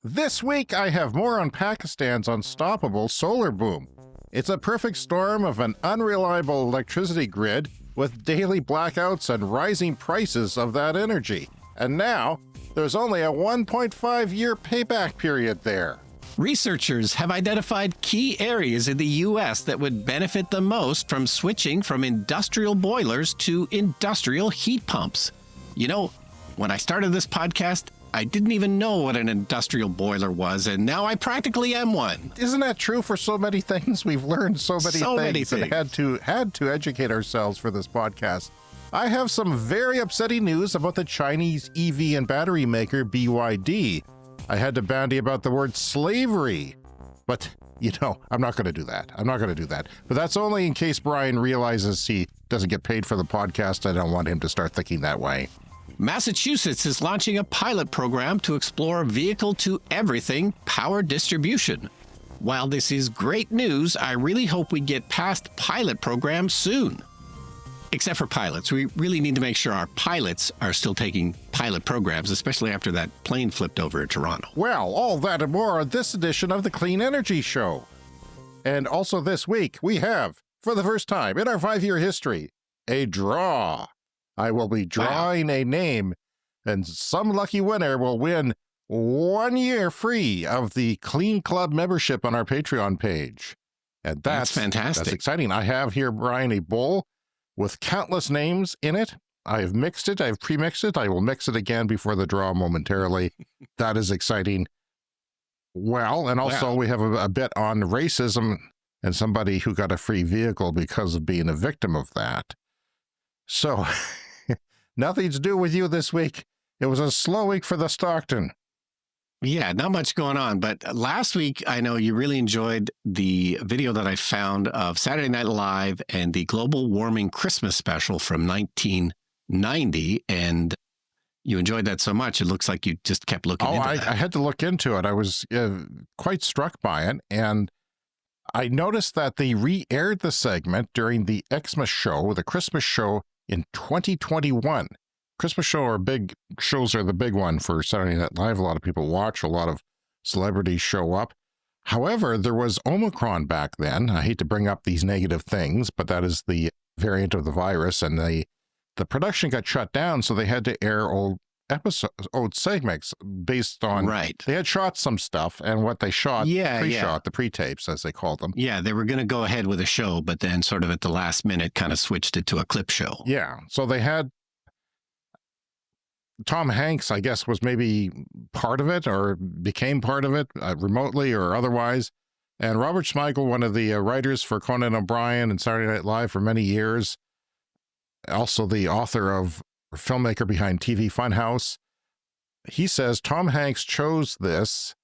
This week, I have more on Pakistan's unstoppable solar boom. It's a perfect storm of an unreliable electricity grid with daily blackouts and rising prices of that energy. And now, there's only a 1.5-year payback period there. Researchers have identified key areas in the U.S. that would benefit the most from switching from industrial boilers to industrial heat pumps. You know, when I started this podcast, I didn't even know what an industrial boiler was, and now I practically am one. Isn't that true for so many things? We've learned so many things and had to educate ourselves for this podcast. I have some very upsetting news about the Chinese EV and battery maker BYD. I had to bandy about the word slavery, but I'm not going to do that. But that's only in case Brian realizes he doesn't get paid for the podcast. I don't want him to start thinking that way. Massachusetts is launching a pilot program to explore vehicle-to-everything power distribution. While this is great news, I really hope we get past pilot programs soon. Except for pilots. We really need to make sure our pilots are still taking pilot programs, especially after that plane flipped over at Toronto. Well, all that and more on this edition of the Clean Energy Show. And also this week, we have, for the first time in our 5-year history, a draw. I will be drawing a name, and some lucky winner will win 1 year free of the Clean Club membership on our Patreon page. And that's fantastic. That's exciting. I have here, Brian, a bowl with countless names in it. I've mixed it. I've pre-mixed it. I will mix it again before the draw momentarily. That is exciting. Well, and also we have a bit on racism and somebody who got a free vehicle because of being a victim of that. So nothing to do with you this week. It was a slow week for the Stockton. Yeah, not much going on. But last week, I know you really enjoyed the video that I found of Saturday Night Live and the global warming Christmas special from 1990. And you enjoyed that so much, it looks like you just kept looking into that. I had to look into it. I was quite struck by it. And I noticed that they re-aired the segment during the Xmas show, the Christmas show in 2021. Christmas shows are the big one for Saturday Night Live. A lot of people watch, a lot of celebrities show up. However, there was Omicron back then. I hate to bring up these negative things, but that is the variant of the virus, and the production got shut down, so they had to air old segments based on, they had shot some stuff, and what they shot, the pre-tapes, as they called them. Yeah, they were going to go ahead with a show, but then sort of at the last minute kind of switched it to a clip show. Yeah, so they had Tom Hanks, I guess, was maybe part of it or became part of it remotely or otherwise. And Robert Smigel, one of the writers for Conan O'Brien and Saturday Night Live for many years, also the author of filmmaker behind TV Funhouse, he says Tom Hanks chose this.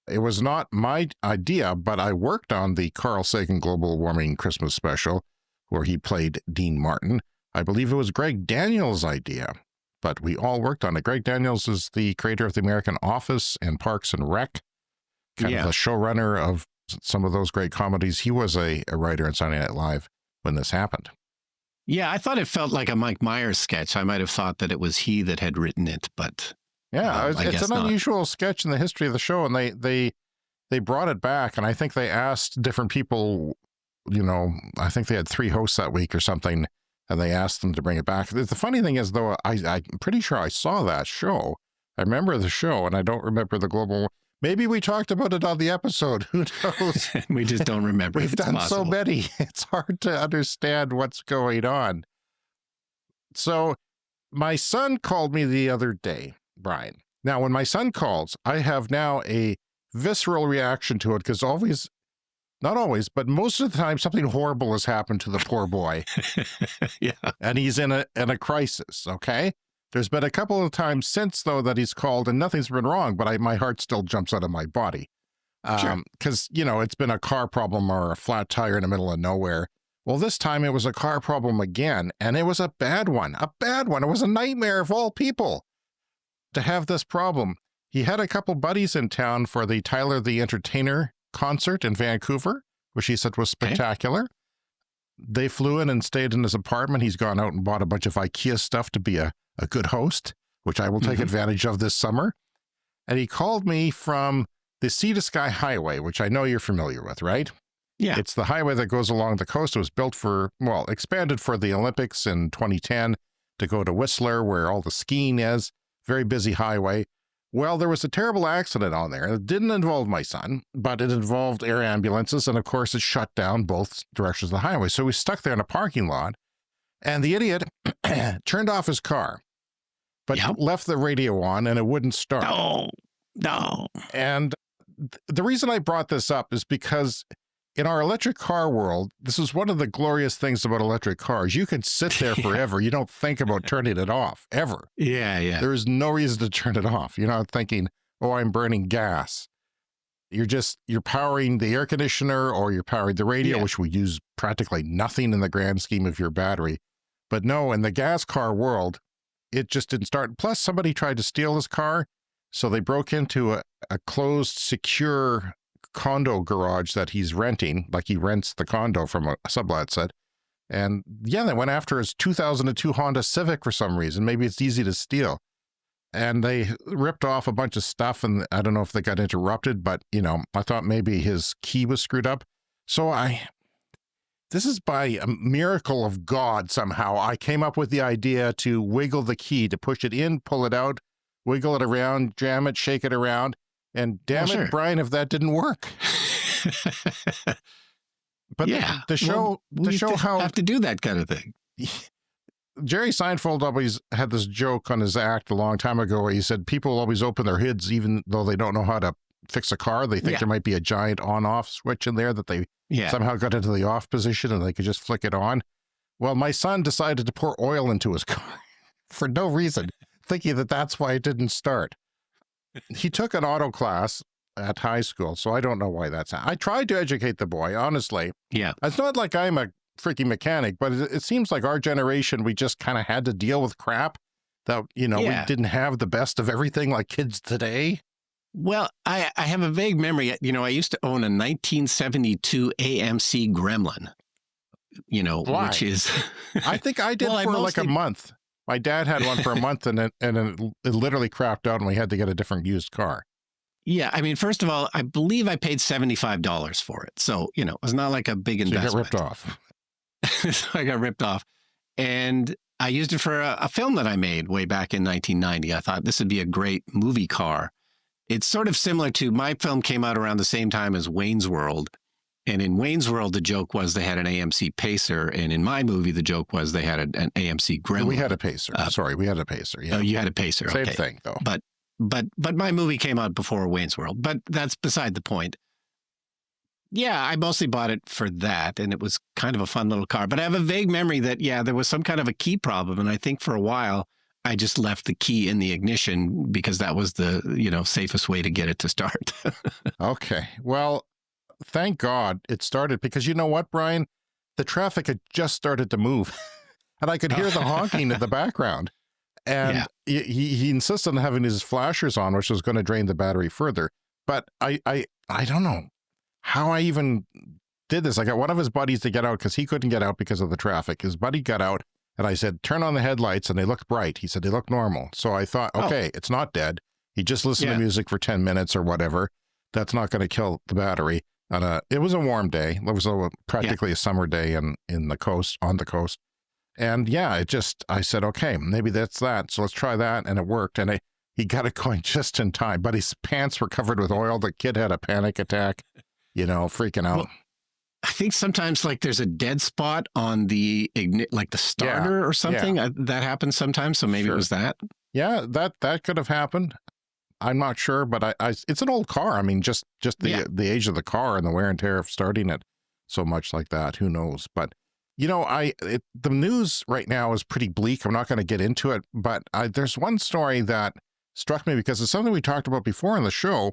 It was not my idea, but I worked on the Carl Sagan Global Warming Christmas special where he played Dean Martin. I believe it was Greg Daniels' idea, but we all worked on it. Greg Daniels is the creator of The American Office and Parks and Rec, kind of the showrunner of some of those great comedies. He was a writer in Saturday Night Live when this happened. Yeah, I thought it felt like a Mike Myers sketch. I might have thought that it was he that had written it, but yeah, it's an unusual sketch in the history of the show, and they brought it back, and I think they asked different people, I think they had 3 hosts that week or something, and they asked them to bring it back. The funny thing is, though, I'm pretty sure I saw that show. I remember the show, and I don't remember the global. Maybe we talked about it on the episode. Who knows? We just don't remember. We've done so many. It's hard to understand what's going on. So my son called me the other day, Brian. Now, when my son calls, I have now a visceral reaction to it because not always, but most of the time, something horrible has happened to the poor boy. Yeah. And he's in a crisis, okay? There's been a couple of times since, though, that he's called and nothing's been wrong, but my heart still jumps out of my body. Because, it's been a car problem or a flat tire in the middle of nowhere. Well, this time it was a car problem again, and it was a bad one. It was a nightmare of all people to have this problem. He had a couple buddies in town for the Tyler the Entertainer concert in Vancouver, which he said was spectacular. They flew in and stayed in his apartment. He's gone out and bought a bunch of IKEA stuff to be a good host, which I will take advantage of this summer. and he called me from the Sea to Sky Highway, which I know you're familiar with, right? Yeah. It's the highway that goes along the coast. It was built expanded for the Olympics in 2010 to go to Whistler, where all the skiing is. Very busy highway. Well, there was a terrible accident on there. It didn't involve my son, but it involved air ambulances, and of course it shut down both directions of the highway. So we stuck there in a parking lot, and the idiot turned off his car, but left the radio on, and it wouldn't start. No. And the reason I brought this up is because in our electric car world, this is one of the glorious things about electric cars. You can sit there forever. You don't think about turning it off, ever. Yeah. There is no reason to turn it off. You're not thinking, oh, I'm burning gas. You're powering the air conditioner, or you're powering the radio, which would use practically nothing in the grand scheme of your battery. But no, in the gas car world, it just didn't start. Plus, somebody tried to steal his car, so they broke into a closed, secure condo garage that he's renting, like he rents the condo from a sublet set. And they went after his 2002 Honda Civic for some reason. Maybe it's easy to steal. And they ripped off a bunch of stuff, and I don't know if they got interrupted, but, I thought maybe his key was screwed up. So this is by a miracle of God somehow. I came up with the idea to wiggle the key, to push it in, pull it out, wiggle it around, jam it, shake it around. And damn it, Brian, if that didn't work. But to show how have to do that kind of thing. Jerry Seinfeld always had this joke on his act a long time ago where he said people always open their hoods even though they don't know how to fix a car. They think there might be a giant on-off switch in there that they somehow got into the off position and they could just flick it on. Well, my son decided to pour oil into his car for no reason, thinking that that's why it didn't start. He took an auto class at high school, so I don't know why that's happening. I tried to educate the boy, honestly. Yeah. It's not like I'm a freaking mechanic, but it seems like our generation, we just kind of had to deal with crap that, we didn't have the best of everything like kids today. Well, I have a vague memory. I used to own a 1972 AMC Gremlin, Why? which is... I think I did for like a month. My dad had one for a month, and it literally crapped out, and we had to get a different used car. Yeah, I mean, first of all, I believe I paid $75 for it. So, it was not like a big investment. So you got ripped off. So I got ripped off. And I used it for a film that I made way back in 1990. I thought this would be a great movie car. It's sort of similar to, my film came out around the same time as Wayne's World. And in Wayne's World, the joke was they had an AMC Pacer. And in my movie, the joke was they had an AMC Gremlin. We had a Pacer. We had a Pacer. Yeah. Oh, you had a Pacer. Same okay. thing, though. But my movie came out before Wayne's World. But that's beside the point. Yeah, I mostly bought it for that. And it was kind of a fun little car. But I have a vague memory that, there was some kind of a key problem. And I think for a while, I just left the key in the ignition because that was the, safest way to get it to start. Okay. Well, thank God it started, because you know what, Brian? The traffic had just started to move and I could hear the honking in the background. And he insisted on having his flashers on, which was going to drain the battery further. But I don't know how I even did this. I got one of his buddies to get out because he couldn't get out because of the traffic. His buddy got out and I said, turn on the headlights, and they looked bright. He said, they look normal. So I thought, okay, it's not dead. He just listened to music for 10 minutes or whatever. That's not going to kill the battery. And it was a warm day. It was practically a summer day on the coast. And I said, okay, maybe that's that. So let's try that. And it worked. And he got it going just in time. But his pants were covered with oil. The kid had a panic attack, freaking out. Well, I think sometimes there's a dead spot on the the starter or something. That happens sometimes. So maybe it was that. Yeah, that could have happened. I'm not sure, but it's an old car. I mean, just the age of the car and the wear and tear of starting it so much like that. Who knows? But the news right now is pretty bleak. I'm not going to get into it, but there's one story that struck me because it's something we talked about before in the show.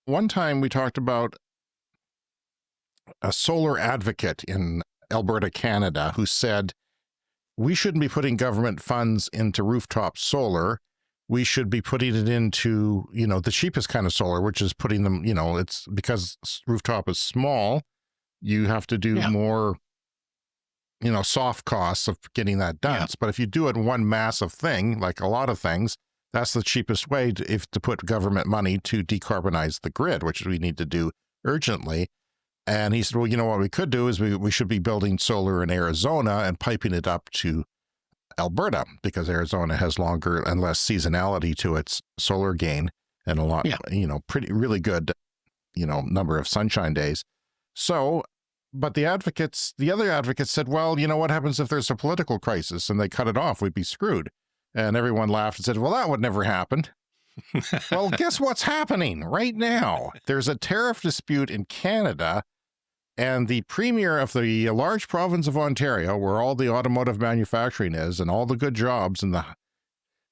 One time we talked about a solar advocate in Alberta, Canada, who said, we shouldn't be putting government funds into rooftop solar. We should be putting it into, the cheapest kind of solar, which is putting them, it's because rooftop is small. You have to do more, soft costs of getting that done. Yeah. But if you do it in one massive thing, like a lot of things, That's the cheapest way to put government money to decarbonize the grid, which we need to do urgently. And he said, well, you know what we could do is we should be building solar in Arizona and piping it up to Alberta, because Arizona has longer and less seasonality to its solar gain and a lot, really good, number of sunshine days. So, but the other advocates said, well, what happens if there's a political crisis and they cut it off? We'd be screwed. And everyone laughed and said, well, that would never happen. Well, guess what's happening right now? There's a tariff dispute in Canada, and the premier of the large province of Ontario, where all the automotive manufacturing is and all the good jobs and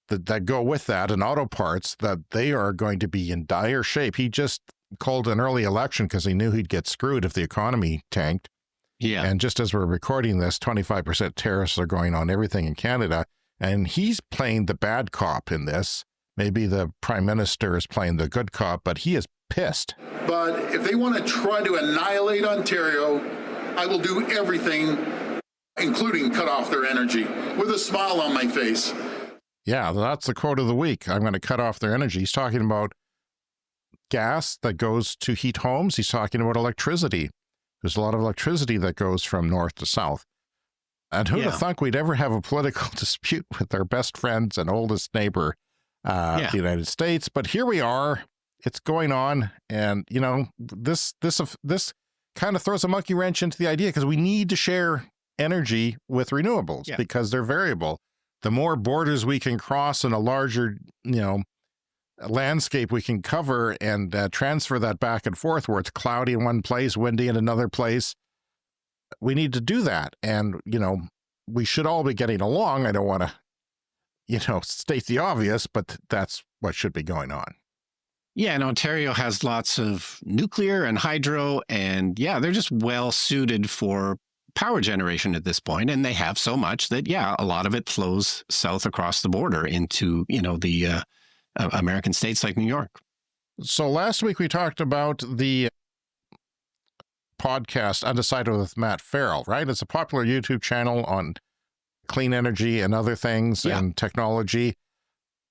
that go with that and auto parts, that they are going to be in dire shape. He just called an early election because he knew he'd get screwed if the economy tanked. Yeah. And just as we're recording this, 25% tariffs are going on everything in Canada. And he's playing the bad cop in this. Maybe the prime minister is playing the good cop, but he is pissed. But if they want to try to annihilate Ontario, I will do everything, including cut off their energy, with a smile on my face. Yeah, that's the quote of the week. I'm going to cut off their energy. He's talking about gas that goes to heat homes. He's talking about electricity. There's a lot of electricity that goes from north to south. And who'd have thunk we'd ever have a political dispute with our best friends and oldest neighbor, the United States? But here we are. It's going on. And, this kind of throws a monkey wrench into the idea, because we need to share energy with renewables because they're variable. The more borders we can cross and a larger, landscape we can cover and transfer that back and forth, where it's cloudy in one place, windy in another place, we need to do that. And, we should all be getting along. I don't want to, state the obvious, but that's what should be going on. Yeah, and Ontario has lots of nuclear and hydro, and they're just well suited for power generation at this point. And they have so much that, a lot of it flows south across the border into, the American states like New York. So last week we talked about the podcast Undecided with Matt Farrell, right? It's a popular YouTube channel on clean energy and other things and technology.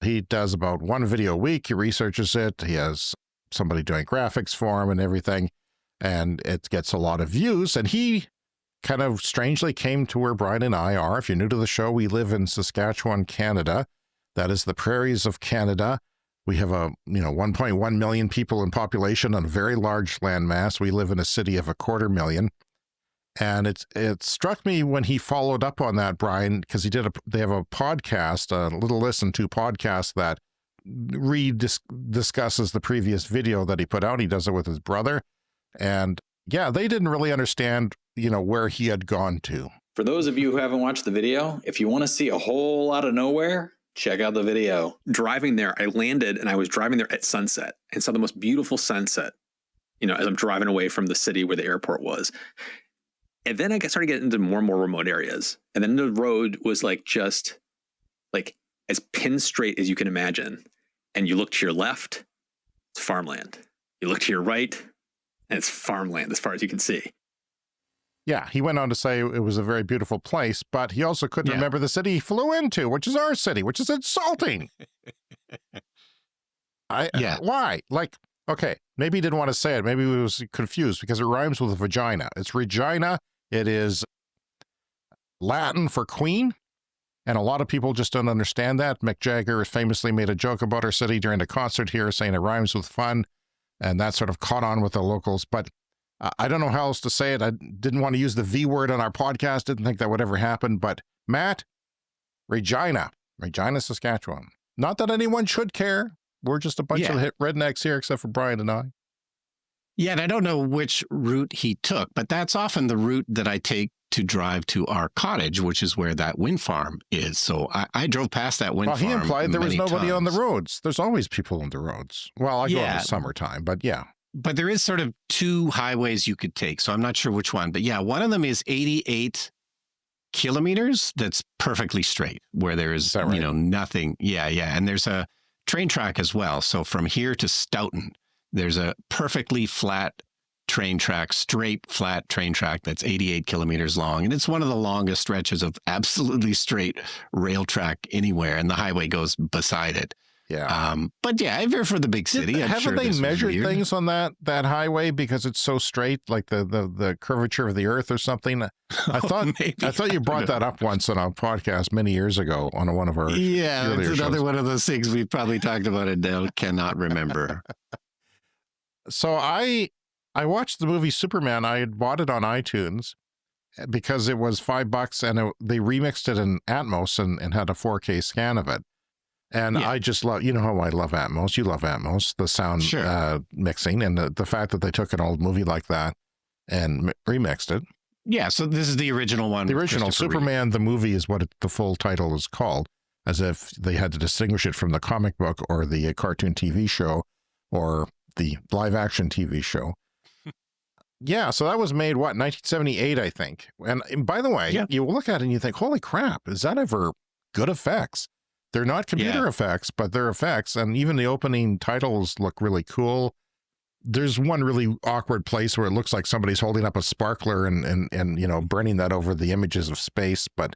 He does about one video a week. He researches it. He has somebody doing graphics for him and everything, and it gets a lot of views. And he kind of strangely came to where Brian and I are. If you're new to the show, we live in Saskatchewan, Canada. That is the prairies of Canada. We have 1.1 million people in population on a very large landmass. We live in a city of 250,000. And it struck me when he followed up on that, Brian, because they have a podcast, a little listen to podcast that discusses the previous video that he put out. He does it with his brother. And they didn't really understand, where he had gone to. For those of you who haven't watched the video, if you want to see a whole lot of nowhere, check out the video. Driving there, I landed and I was driving there at sunset and saw the most beautiful sunset, as I'm driving away from the city where the airport was. And then I started getting into more and more remote areas. And then the road was just as pin straight as you can imagine. And you look to your left, it's farmland. You look to your right, and it's farmland as far as you can see. Yeah, he went on to say it was a very beautiful place, but he also couldn't remember the city he flew into, which is our city, which is insulting. Why? Okay, maybe he didn't want to say it. Maybe he was confused because it rhymes with vagina. It's Regina. It is Latin for queen, and a lot of people just don't understand that. Mick Jagger famously made a joke about our city during a concert here, saying it rhymes with fun, and that sort of caught on with the locals. But I don't know how else to say it. I didn't want to use the V word on our podcast. Didn't think that would ever happen. But Matt, Regina, Saskatchewan. Not that anyone should care. We're just a bunch of rednecks here, except for Brian and I. Yeah, and I don't know which route he took, but that's often the route that I take to drive to our cottage, which is where that wind farm is. So I drove past that wind farm. He implied there was nobody on the times. roads. There's always people on the roads. Well, I go in the summertime, but But there is sort of two highways you could take, so I'm not sure which one. But one of them is 88 kilometers that's perfectly straight, where there is, nothing. Yeah. And there's a train track as well. So from here to Stoughton, there's a perfectly flat train track, straight flat train track that's 88 kilometers long. And it's one of the longest stretches of absolutely straight rail track anywhere. And the highway goes beside it. Yeah. But yeah, if you're for the big city, I'm Haven't sure they this was measured weird. things on that highway because it's so straight, like the curvature of the Earth or something? I thought Maybe. I thought you brought that up once on a podcast many years ago on one of our Yeah, earlier it's another shows. one of those things we probably talked about and now cannot remember. So I watched the movie Superman. I had bought it on iTunes because it was $5 and they remixed it in Atmos and had a 4K scan of it. And Yeah. I just love, you know how I love Atmos. You love Atmos, the sound Sure. mixing, and the fact that they took an old movie like that and remixed it. Yeah, so this is the original one. The with original Christopher Reeve. Superman, the movie, is what the full title is called, as if they had to distinguish it from the comic book or the cartoon TV show or the live action TV show. Yeah, so that was made, 1978, I think. And by the way, Yeah. you look at it and you think, holy crap, is that ever good effects? They're not computer effects, but they're effects. And even the opening titles look really cool. There's one really awkward place where it looks like somebody's holding up a sparkler and you know, burning that over the images of space. But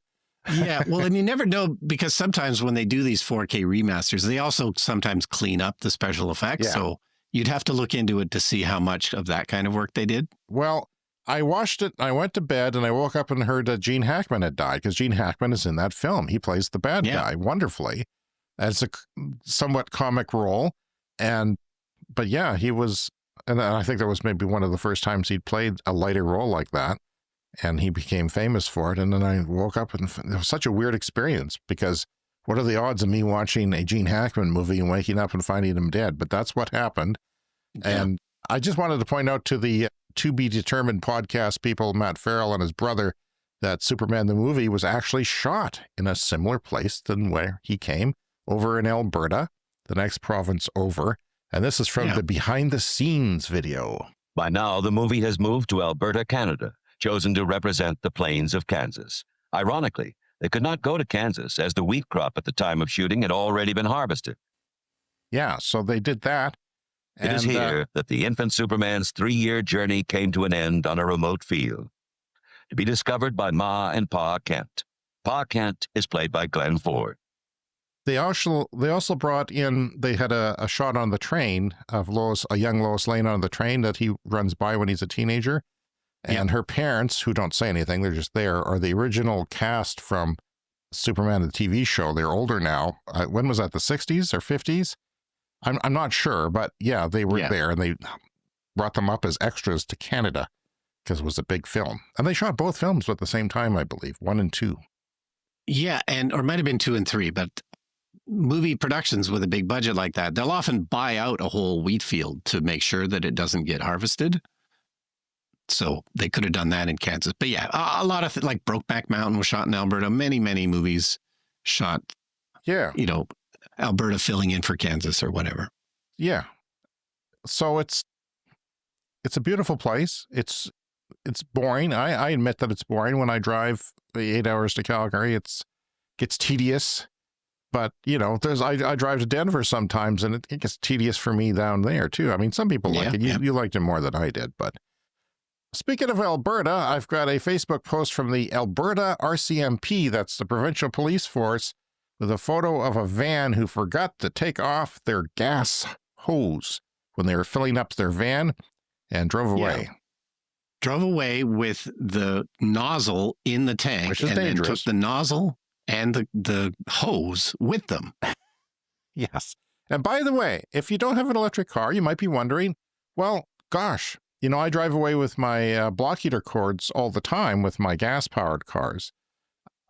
Yeah, well, and you never know because sometimes when they do these 4K remasters, they also sometimes clean up the special effects. Yeah. So you'd have to look into it to see how much of that kind of work they did. well, I watched it. I went to bed and I woke up and heard that Gene Hackman had died because Gene Hackman is in that film. He plays the bad guy wonderfully. As a somewhat comic role. But yeah, he was, and I think that was maybe one of the first times he'd played a lighter role like that. And he became famous for it. And then I woke up and it was such a weird experience because what are the odds of me watching a Gene Hackman movie and waking up and finding him dead? But that's what happened. Yeah. And I just wanted to point out to the To Be Determined podcast people, Matt Farrell and his brother, that Superman the movie was actually shot in a similar place than where he came, over in Alberta, the next province over. And this is from the behind the scenes video. By now, the movie has moved to Alberta, Canada, chosen to represent the plains of Kansas. Ironically, they could not go to Kansas as the wheat crop at the time of shooting had already been harvested. Yeah, so they did that. It is here that the infant Superman's 3-year journey came to an end on a remote field, to be discovered by Ma and Pa Kent. Pa Kent is played by Glenn Ford. They also brought in, they had a shot on the train of a young Lois Lane on the train that he runs by when he's a teenager. And her parents, who don't say anything, they're just there, are the original cast from Superman, the TV show. They're older now. When was that, the 60s or 50s? I'm not sure, but yeah, they were there and they brought them up as extras to Canada because it was a big film. And they shot both films at the same time, I believe, 1 and 2. Yeah, or it might have been 2 and 3, but movie productions with a big budget like that, they'll often buy out a whole wheat field to make sure that it doesn't get harvested. So they could have done that in Kansas. But yeah, a lot of like Brokeback Mountain was shot in Alberta. Many, many movies shot, Alberta filling in for Kansas or whatever. Yeah. So it's a beautiful place. It's boring. I admit that it's boring when I drive 8 hours to Calgary. It gets tedious. But, I drive to Denver sometimes and it gets tedious for me down there too. I mean, some people like it. You liked it more than I did. But speaking of Alberta, I've got a Facebook post from the Alberta RCMP, that's the Provincial Police Force, with a photo of a van who forgot to take off their gas hose when they were filling up their van and drove away. Yeah. Drove away with the nozzle in the tank, which is and dangerous. Then took the nozzle and the hose with them. Yes. And by the way, if you don't have an electric car, you might be wondering, well, gosh, I drive away with my block heater cords all the time with my gas-powered cars.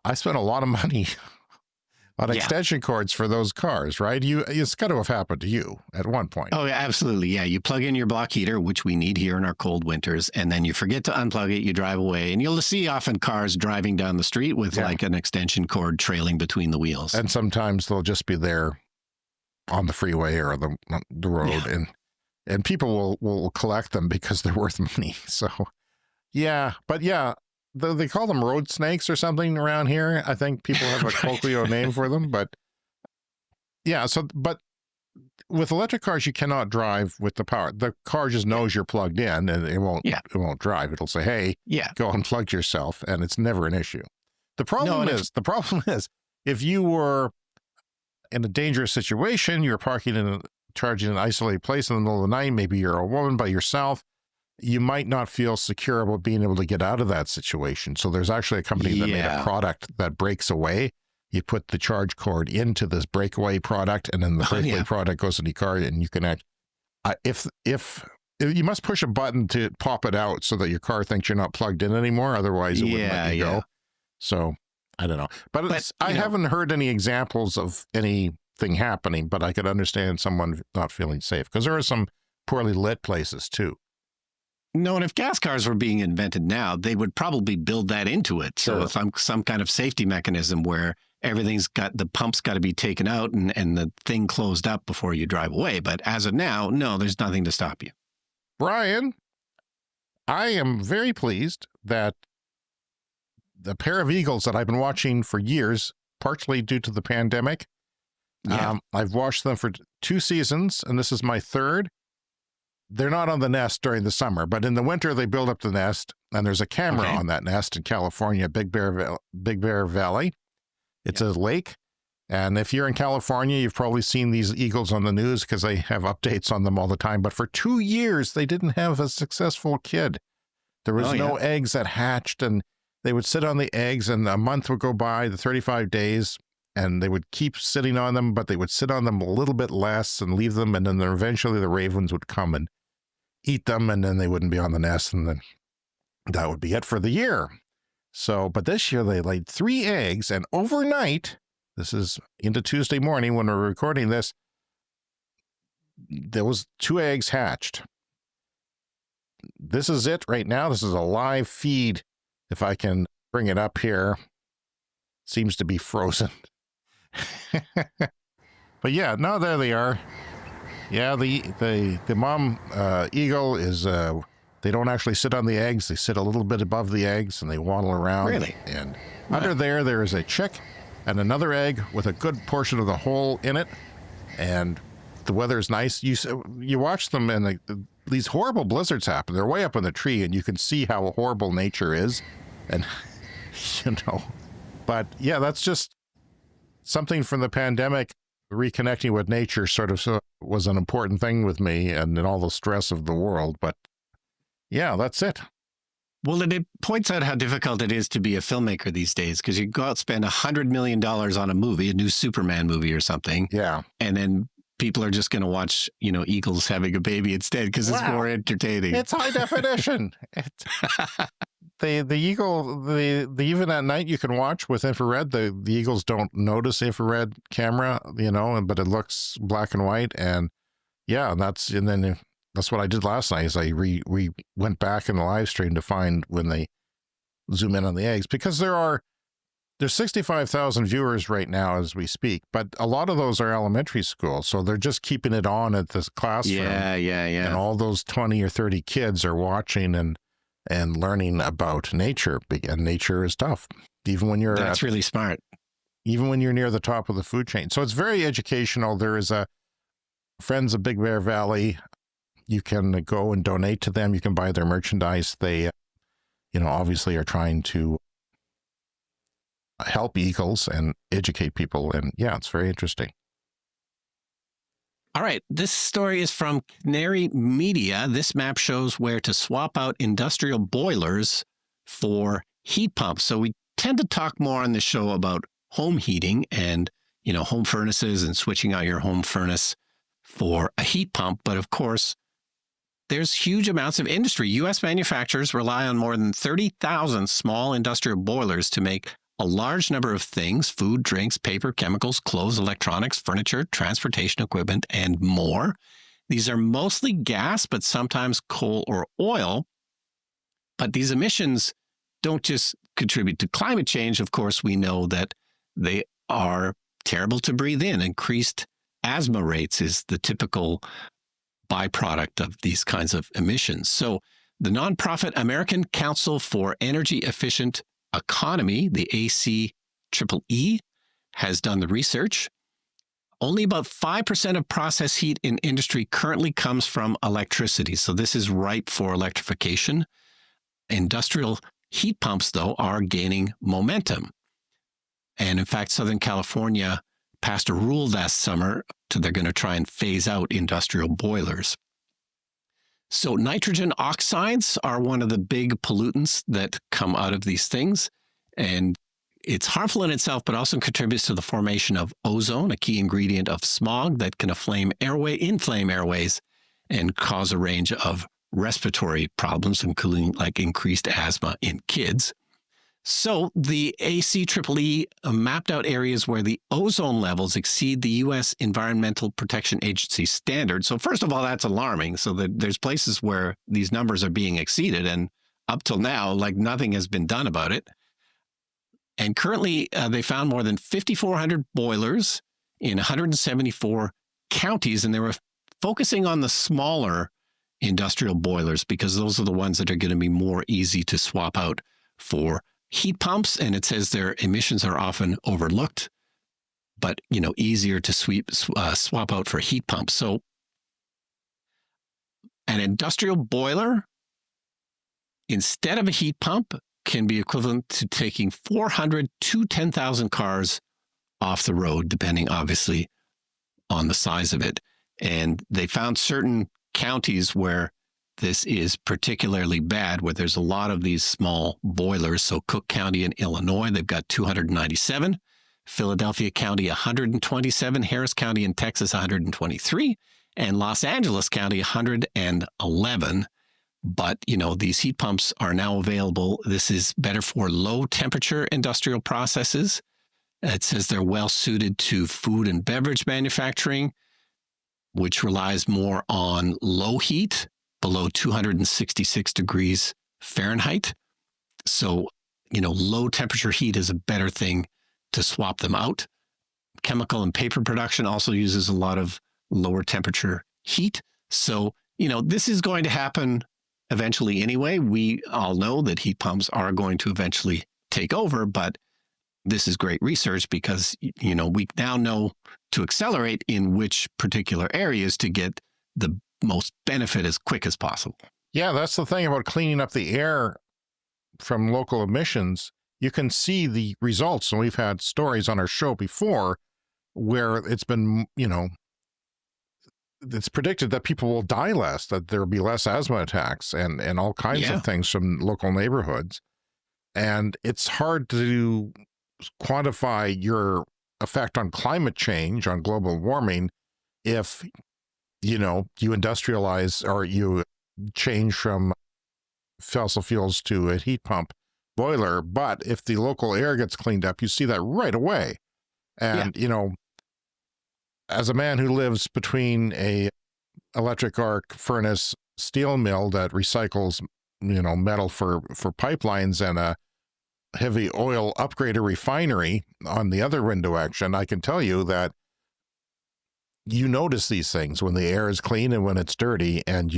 I spent a lot of money on extension cords for those cars, right? It's got to have happened to you at one point. Oh, yeah, absolutely. Yeah, you plug in your block heater, which we need here in our cold winters, and then you forget to unplug it, you drive away, and you'll see often cars driving down the street with like an extension cord trailing between the wheels. And sometimes they'll just be there on the freeway or the road, and people will collect them because they're worth money. So, they call them road snakes or something around here. I think people have a colloquial name for them, but but with electric cars, you cannot drive with the power. The car just knows you're plugged in and it won't drive. It'll say, hey, go unplug yourself. And it's never an issue. The problem is if you were in a dangerous situation, you're charging in an isolated place in the middle of the night, maybe you're a woman by yourself, you might not feel secure about being able to get out of that situation. So there's actually a company that made a product that breaks away. You put the charge cord into this breakaway product, and then the breakaway product goes in your car, and you can if you must push a button to pop it out so that your car thinks you're not plugged in anymore. Otherwise, it wouldn't let you go. So I don't know. But I haven't heard any examples of anything happening, but I could understand someone not feeling safe because there are some poorly lit places too. No, and if gas cars were being invented now, they would probably build that into it. Sure. So some kind of safety mechanism where the pump's got to be taken out and the thing closed up before you drive away. But as of now, no, there's nothing to stop you. Brian, I am very pleased that the pair of eagles that I've been watching for years, partially due to the pandemic, I've watched them for 2 seasons, and this is my 3rd. They're not on the nest during the summer, but in the winter they build up the nest, and there's a camera on that nest in California, Big Bear Valley. It's a lake, and if you're in California, you've probably seen these eagles on the news because they have updates on them all the time. But for 2 years, they didn't have a successful kid. There was no eggs that hatched, and they would sit on the eggs, and a month would go by, the 35 days, and they would keep sitting on them, but they would sit on them a little bit less and leave them, and then eventually the ravens would come and eat them, and then they wouldn't be on the nest, and then that would be it for the year. So, but this year they laid 3 eggs, and overnight, this is into Tuesday morning when we're recording this, there was 2 eggs hatched. This is it right now. This is a live feed. If I can bring it up here, seems to be frozen. But yeah, no, there they are. Yeah, the mom eagle is, they don't actually sit on the eggs. They sit a little bit above the eggs and they waddle around. Really? And under there is a chick and another egg with a good portion of the hole in it. And the weather is nice. You watch them and these horrible blizzards happen. They're way up in the tree and you can see how horrible nature is. And, but yeah, that's just something from the pandemic. Reconnecting with nature sort of was an important thing with me and in all the stress of the world. But yeah, that's it. Well, it points out how difficult it is to be a filmmaker these days because you go out and spend $100 million on a movie, a new Superman movie or something. Yeah. And then people are just going to watch, eagles having a baby instead because it's more entertaining. It's high definition. The eagle, even at night you can watch with infrared. The eagles don't notice infrared camera, but it looks black and white. And yeah, that's what I did last night is I went back in the live stream to find when they zoom in on the eggs, because there's 65,000 viewers right now as we speak, but a lot of those are elementary school. So they're just keeping it on at this classroom. Yeah. And all those 20 or 30 kids are watching and learning about nature, and nature is tough. That's really smart. Even when you're near the top of the food chain. So it's very educational. There is a Friends of Big Bear Valley. You can go and donate to them. You can buy their merchandise. They, obviously are trying to help eagles and educate people. And yeah, it's very interesting. All right, this story is from Canary Media. This map shows where to swap out industrial boilers for heat pumps. So we tend to talk more on the show about home heating and, home furnaces and switching out your home furnace for a heat pump. But of course, there's huge amounts of industry. U.S. manufacturers rely on more than 30,000 small industrial boilers to make a large number of things: food, drinks, paper, chemicals, clothes, electronics, furniture, transportation equipment, and more. These are mostly gas, but sometimes coal or oil. But these emissions don't just contribute to climate change. Of course, we know that they are terrible to breathe in. Increased asthma rates is the typical byproduct of these kinds of emissions. So the nonprofit American Council for Energy Efficient Economy, the ACEEE, has done the research. Only about 5% of process heat in industry currently comes from electricity. So this is ripe for electrification. Industrial heat pumps, though, are gaining momentum. And in fact, Southern California passed a rule last summer they're going to try and phase out industrial boilers. So nitrogen oxides are one of the big pollutants that come out of these things. And it's harmful in itself, but also contributes to the formation of ozone, a key ingredient of smog that can inflame airways and cause a range of respiratory problems, including like increased asthma in kids. So the ACEEE mapped out areas where the ozone levels exceed the U.S. Environmental Protection Agency standard. So first of all, that's alarming. So there's places where these numbers are being exceeded, and up till now, like nothing has been done about it. And currently, they found more than 5,400 boilers in 174 counties, and they were focusing on the smaller industrial boilers because those are the ones that are going to be more easy to swap out for heat pumps. And it says their emissions are often overlooked, but easier to swap out for heat pumps. So an industrial boiler, instead of a heat pump, can be equivalent to taking 400 to 10,000 cars off the road, depending obviously on the size of it. And they found certain counties where this is particularly bad, where there's a lot of these small boilers. So Cook County in Illinois, they've got 297. Philadelphia County, 127. Harris County in Texas, 123. And Los Angeles County, 111. But, these heat pumps are now available. This is better for low temperature industrial processes. It says they're well suited to food and beverage manufacturing, which relies more on low heat, below 266 degrees Fahrenheit. So, low temperature heat is a better thing to swap them out. Chemical and paper production also uses a lot of lower temperature heat. So, this is going to happen eventually anyway. We all know that heat pumps are going to eventually take over, but this is great research because, we now know to accelerate in which particular areas to get the most benefit as quick as possible. Yeah, that's the thing about cleaning up the air from local emissions. You can see the results, and we've had stories on our show before where it's been, it's predicted that people will die less, that there will be less asthma attacks and all kinds of things from local neighborhoods. And it's hard to quantify your effect on climate change, on global warming, if, you industrialize or you change from fossil fuels to a heat pump boiler. But if the local air gets cleaned up, you see that right away. And, as a man who lives between a electric arc furnace steel mill that recycles, metal for pipelines and a heavy oil upgrader refinery on the other window action, I can tell you that you notice these things when the air is clean and when it's dirty. And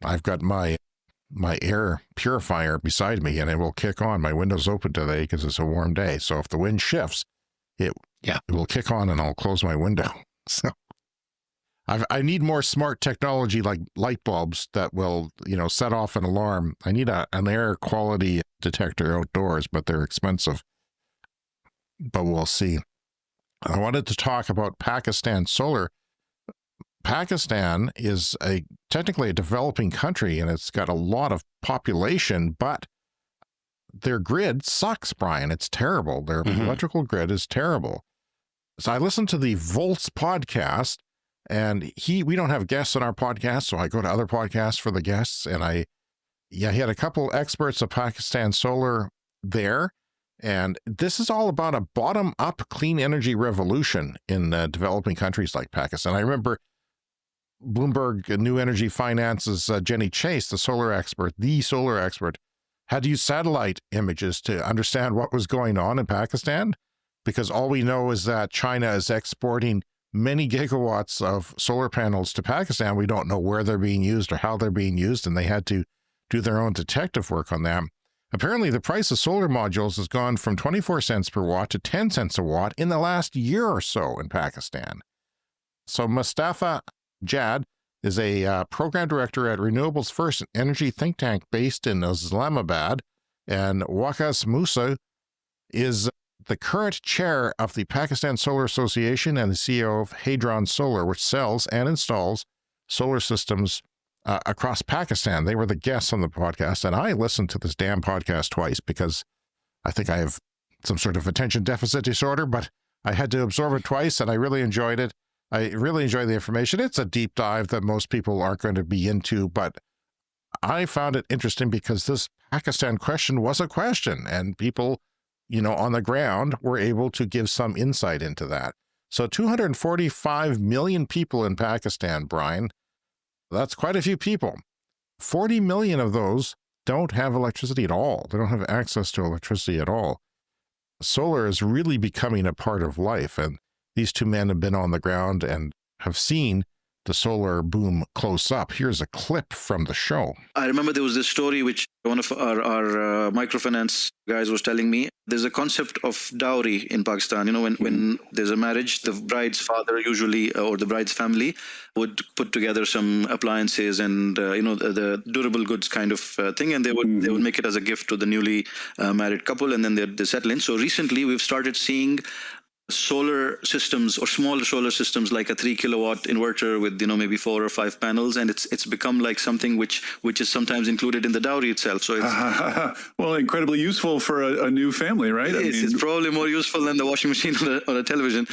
I've got my air purifier beside me and it will kick on. My window's open today because it's a warm day. So if the wind shifts, it will kick on and I'll close my window. So I need more smart technology like light bulbs that will, set off an alarm. I need an air quality detector outdoors, but they're expensive. But we'll see. I wanted to talk about Pakistan solar. Pakistan is technically a developing country and it's got a lot of population, but their grid sucks, Brian. It's terrible. Their electrical grid is terrible. So I listened to the Volts podcast, and we don't have guests on our podcast, so I go to other podcasts for the guests. And he had a couple experts of Pakistan Solar there, and this is all about a bottom-up clean energy revolution in developing countries like Pakistan. I remember Bloomberg New Energy Finance's Jenny Chase, the solar expert, had to use satellite images to understand what was going on in Pakistan, because all we know is that China is exporting many gigawatts of solar panels to Pakistan. We don't know where they're being used or how they're being used, and they had to do their own detective work on them. Apparently, the price of solar modules has gone from 24 cents per watt to 10 cents a watt in the last year or so in Pakistan. So Mustafa Jad is a program director at Renewables First, an energy think tank based in Islamabad, and Waqas Musa is the current chair of the Pakistan Solar Association and the CEO of Hadron Solar, which sells and installs solar systems across Pakistan. They were the guests on the podcast, and I listened to this damn podcast twice because I think I have some sort of attention deficit disorder, but I had to absorb it twice, and I really enjoyed it. I really enjoy the information. It's a deep dive that most people aren't going to be into, but I found it interesting because this Pakistan question was a question, and people, on the ground were able to give some insight into that. So 245 million people in Pakistan, Brian, that's quite a few people. 40 million of those don't have electricity at all. They don't have access to electricity at all. Solar is really becoming a part of life, and these two men have been on the ground and have seen the solar boom close up. Here's a clip from the show. I remember there was this story which one of our microfinance guys was telling me. There's a concept of dowry in Pakistan. When there's a marriage, the bride's father usually, or the bride's family, would put together some appliances and the durable goods kind of thing, and they would make it as a gift to the newly married couple, and then they settle in. So recently, we've started seeing solar systems or smaller solar systems like a 3 kilowatt inverter with maybe 4 or 5 panels, and it's become like something which is sometimes included in the dowry itself. So it's well, incredibly useful for a new family, right? It's probably more useful than the washing machine or a television.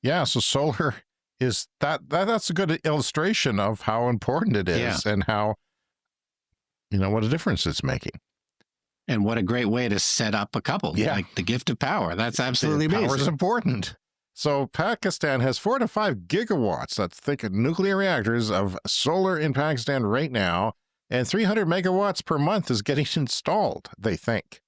Yeah, so solar is that's a good illustration of how important it is and how what a difference it's making. And what a great way to set up a couple, like the gift of power. That's absolutely amazing. Power is important. So Pakistan has 4 to 5 gigawatts, that's think of nuclear reactors, of solar in Pakistan right now, and 300 megawatts per month is getting installed, they think.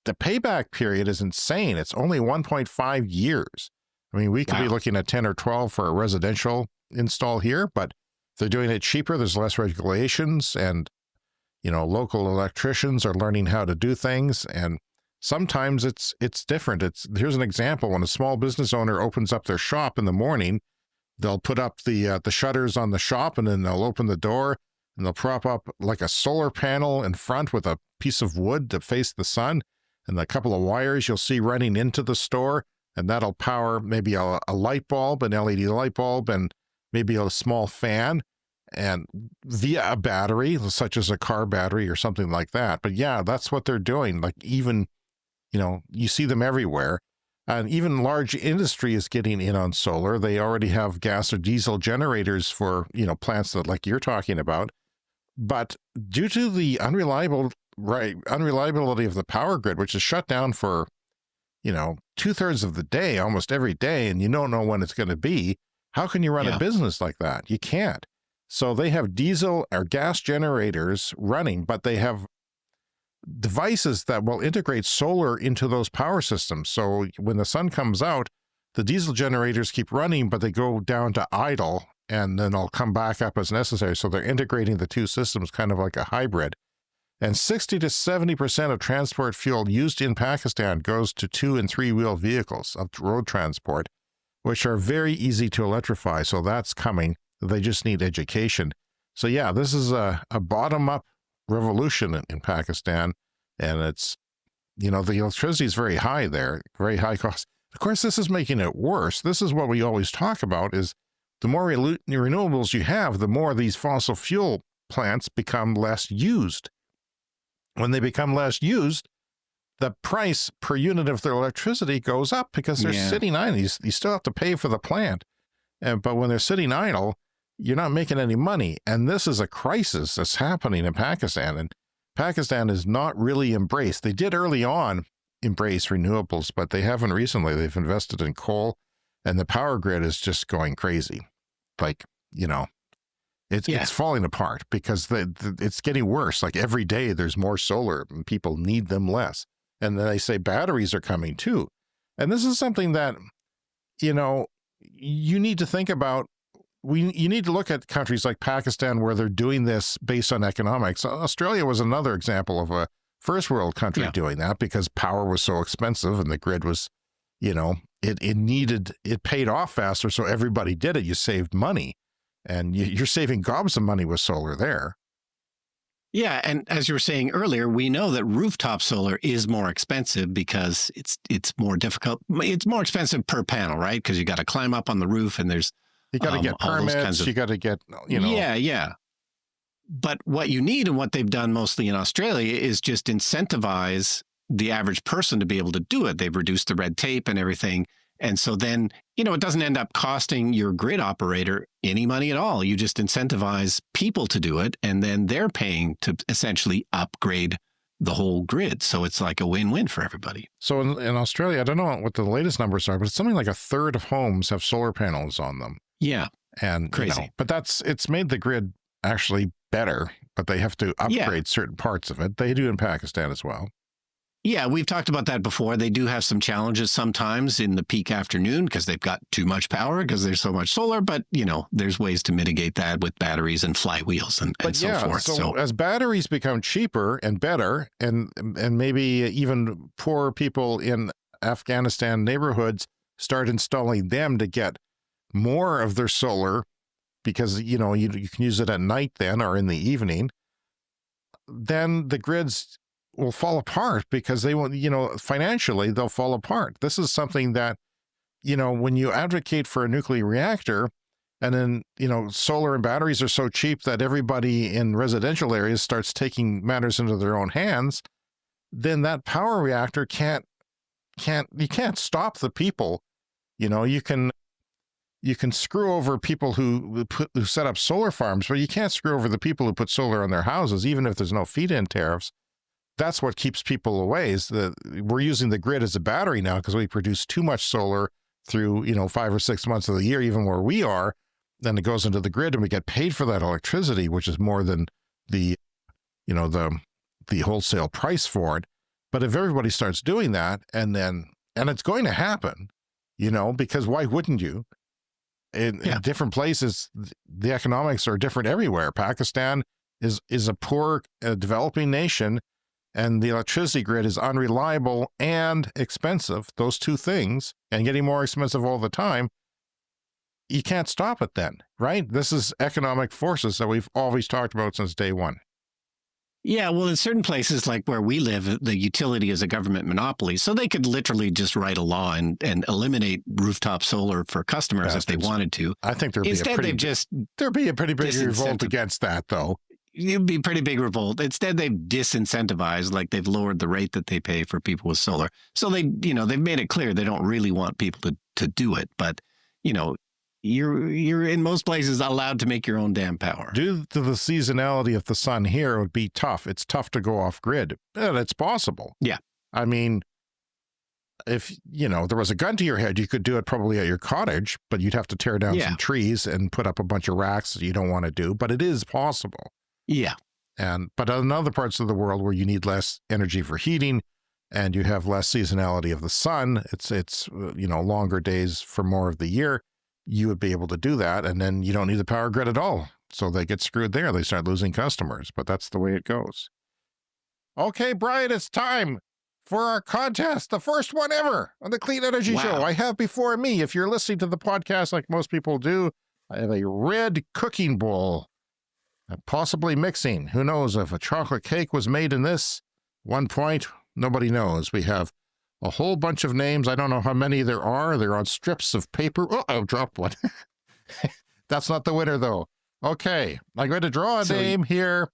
The payback period is insane. It's only 1.5 years. I mean, we could be looking at 10 or 12 for a residential install here, but they're doing it cheaper. There's less regulations, and local electricians are learning how to do things, and sometimes it's different. Here's an example. When a small business owner opens up their shop in the morning, they'll put up the shutters on the shop, and then they'll open the door, and they'll prop up like a solar panel in front with a piece of wood to face the sun, and a couple of wires you'll see running into the store, and that'll power maybe a light bulb, an LED light bulb, and maybe a small fan, and via a battery, such as a car battery or something like that. But yeah, that's what they're doing. Like even, you see them everywhere. And even large industry is getting in on solar. They already have gas or diesel generators for, plants that like you're talking about. But due to the unreliability of the power grid, which is shut down for, 2/3 of the day, almost every day, and you don't know when it's going to be, how can you run a business like that? You can't. So they have diesel or gas generators running, but they have devices that will integrate solar into those power systems. So when the sun comes out, the diesel generators keep running, but they go down to idle, and then they'll come back up as necessary. So they're integrating the two systems kind of like a hybrid. And 60 to 70% of transport fuel used in Pakistan goes to 2- and 3-wheel vehicles of road transport, which are very easy to electrify. So that's coming. They just need education. So yeah, this is a bottom-up revolution in Pakistan, and it's, the electricity is very high there, very high cost. Of course, this is making it worse. This is what we always talk about, is the more renewables you have, the more these fossil fuel plants become less used. When they become less used, the price per unit of their electricity goes up because they're sitting idle. You still have to pay for the plant. But when they're sitting idle, you're not making any money. And this is a crisis that's happening in Pakistan. And Pakistan is not really embraced. They did early on embrace renewables, but they haven't recently. They've invested in coal, and the power grid is just going crazy. Like, it's falling apart because it's getting worse. Like every day there's more solar and people need them less. And then they say batteries are coming too. And this is something that, you need to think about. You need to look at countries like Pakistan where they're doing this based on economics. Australia was another example of a first world country doing that because power was so expensive and the grid was, it paid off faster. So everybody did it. You saved money, and you're saving gobs of money with solar there. Yeah, and as you were saying earlier, we know that rooftop solar is more expensive because it's more difficult. It's more expensive per panel, right? Because you got to climb up on the roof, and there's You got to get all those kinds permits. of You got to get, you know. yeah. But what you need and what they've done mostly in Australia is just incentivize the average person to be able to do it. They've reduced the red tape and everything. And so then, it doesn't end up costing your grid operator any money at all. You just incentivize people to do it, and then they're paying to essentially upgrade the whole grid. So it's like a win-win for everybody. So in Australia, I don't know what the latest numbers are, but it's something like a third of homes have solar panels on them. Yeah. And Crazy. But it's made the grid actually better, but they have to upgrade certain parts of it. They do in Pakistan as well. Yeah, we've talked about that before. They do have some challenges sometimes in the peak afternoon because they've got too much power because there's so much solar. But, there's ways to mitigate that with batteries and flywheels and so forth. So as batteries become cheaper and better, and maybe even poor people in Afghanistan neighborhoods start installing them to get more of their solar because, you can use it at night then or in the evening, then the grids will fall apart because they won't, financially they'll fall apart. This is something that, when you advocate for a nuclear reactor and then, solar and batteries are so cheap that everybody in residential areas starts taking matters into their own hands, then that power reactor you can't stop the people. You can screw over people who set up solar farms, but you can't screw over the people who put solar on their houses, even if there's no feed-in tariffs. That's what keeps people away. Is that we're using the grid as a battery now because we produce too much solar through 5 or 6 months of the year, even where we are. Then it goes into the grid, and we get paid for that electricity, which is more than the wholesale price for it. But if everybody starts doing that, and it's going to happen, because why wouldn't you? In different places, the economics are different everywhere. Pakistan is a poor developing nation, and the electricity grid is unreliable and expensive, those two things, and getting more expensive all the time. You can't stop it then, right? This is economic forces that we've always talked about since day one. Yeah, well, in certain places like where we live, the utility is a government monopoly. So they could literally just write a law and eliminate rooftop solar for customers if they wanted to. I think there'd be a pretty big revolt against that, though. It'd be a pretty big revolt. Instead, they've disincentivized, like they've lowered the rate that they pay for people with solar. So they've made it clear they don't really want people to do it. But, you're in most places allowed to make your own damn power. Due to the seasonality of the sun here, it would be tough. It's tough to go off grid, but it's possible. Yeah. I mean, if, there was a gun to your head, you could do it probably at your cottage, but you'd have to tear down some trees and put up a bunch of racks that you don't want to do, but it is possible. Yeah. But in other parts of the world where you need less energy for heating and you have less seasonality of the sun, it's longer days for more of the year, you would be able to do that, and then you don't need the power grid at all. So they get screwed there. They start losing customers, but that's the way it goes. Okay, Brian, it's time for our contest, the first one ever on the Clean Energy Show. I have before me, if you're listening to the podcast like most people do, I have a red cooking bowl, possibly mixing. Who knows if a chocolate cake was made in this? 1 point, nobody knows. We have a whole bunch of names. I don't know how many there are. They're on strips of paper. Oh, I dropped one. That's not the winner, though. Okay, I'm going to draw a name here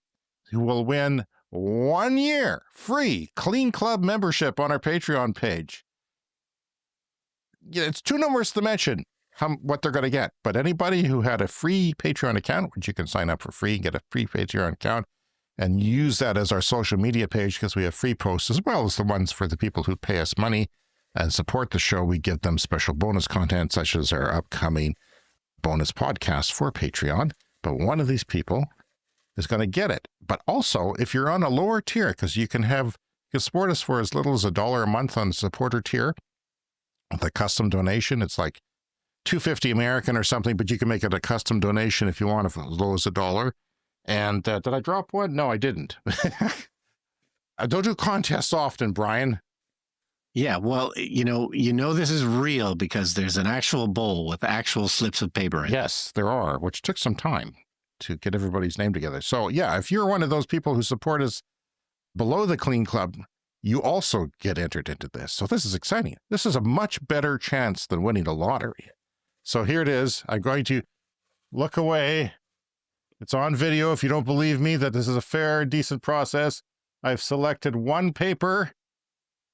who will win 1 year free Clean Club membership on our Patreon page. It's too numerous to mention what they're going to get, but anybody who had a free Patreon account, which you can sign up for free and get a free Patreon account, and use that as our social media page because we have free posts as well as the ones for the people who pay us money and support the show. We give them special bonus content such as our upcoming bonus podcast for Patreon. But one of these people is going to get it. But also, if you're on a lower tier, because you can support us for as little as $1 a month on the supporter tier, the custom donation, it's like $2.50 American or something, but you can make it a custom donation if you want, if as low as $1. And did I drop one? No, I didn't. I don't do contests often, Brian. Yeah, well, this is real because there's an actual bowl with actual slips of paper in it. Yes, there are, which took some time to get everybody's name together. So yeah, if you're one of those people who support us below the Clean Club, you also get entered into this. So this is exciting. This is a much better chance than winning the lottery. So here it is. I'm going to look away. It's on video. If you don't believe me that this is a fair, decent process, I've selected one paper,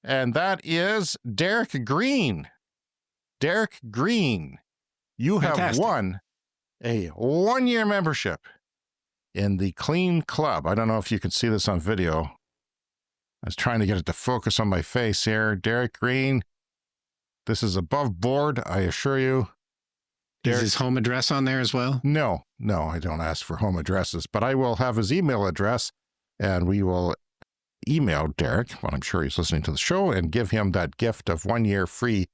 and that is Derek Green. Derek Green, you have Fantastic. won a 1-year membership in the Clean Club. I don't know if you can see this on video. I was trying to get it to focus on my face here. Derek Green, this is above board, I assure you. Is his home address on there as well? No, I don't ask for home addresses, but I will have his email address, and we will email Derek, well, I'm sure he's listening to the show, and give him that gift of 1 year free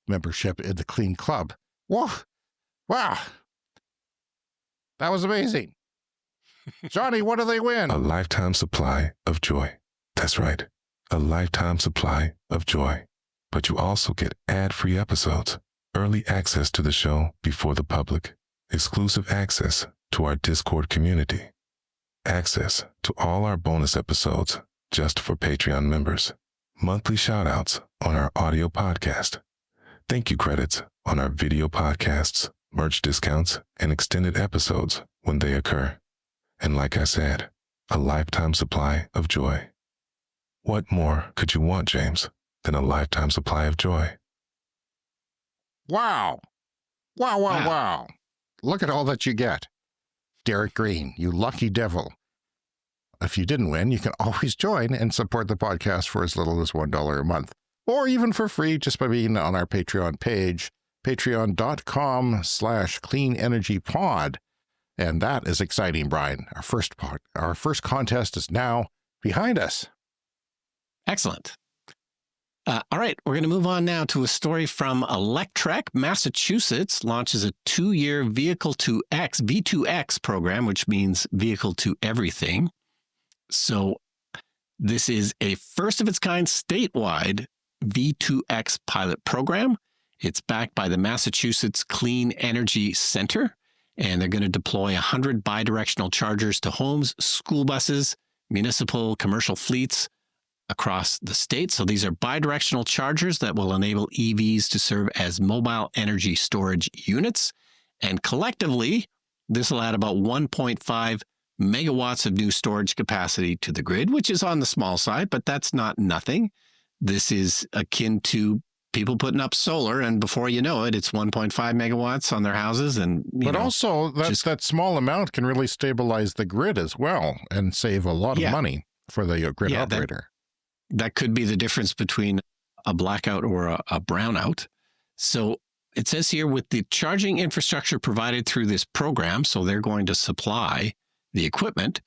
membership in the Clean Club. Whoa. Wow. That was amazing. Johnny, what do they win? A lifetime supply of joy. That's right. A lifetime supply of joy. But you also get ad-free episodes, early access to the show before the public, exclusive access to our Discord community, access to all our bonus episodes just for Patreon members, monthly shout-outs on our audio podcast, thank you credits on our video podcasts, merch discounts, and extended episodes when they occur. And like I said, a lifetime supply of joy. What more could you want, James, than a lifetime supply of joy? Wow. Wow. Look at all that you get. Derek Green, you lucky devil. If you didn't win, you can always join and support the podcast for as little as $1 a month, or even for free just by being on our Patreon page, patreon.com/cleanenergypod. And that is exciting, Brian. Our first contest is now behind us. Excellent. All right, we're going to move on now to a story from Electrek. Massachusetts launches a 2-year Vehicle-to-X, V2X program, which means vehicle to everything. So this is a first-of-its-kind statewide V2X pilot program. It's backed by the Massachusetts Clean Energy Center, and they're going to deploy 100 bidirectional chargers to homes, school buses, municipal, commercial fleets across the state. So these are bidirectional chargers that will enable EVs to serve as mobile energy storage units. And collectively, this will add about 1.5 megawatts of new storage capacity to the grid, which is on the small side, but that's not nothing. This is akin to people putting up solar, and before you know it, it's 1.5 megawatts on their houses. And also, that small amount can really stabilize the grid as well and save a lot of money for the grid operator. That could be the difference between a blackout or a brownout. So it says here, with the charging infrastructure provided through this program, so they're going to supply the equipment,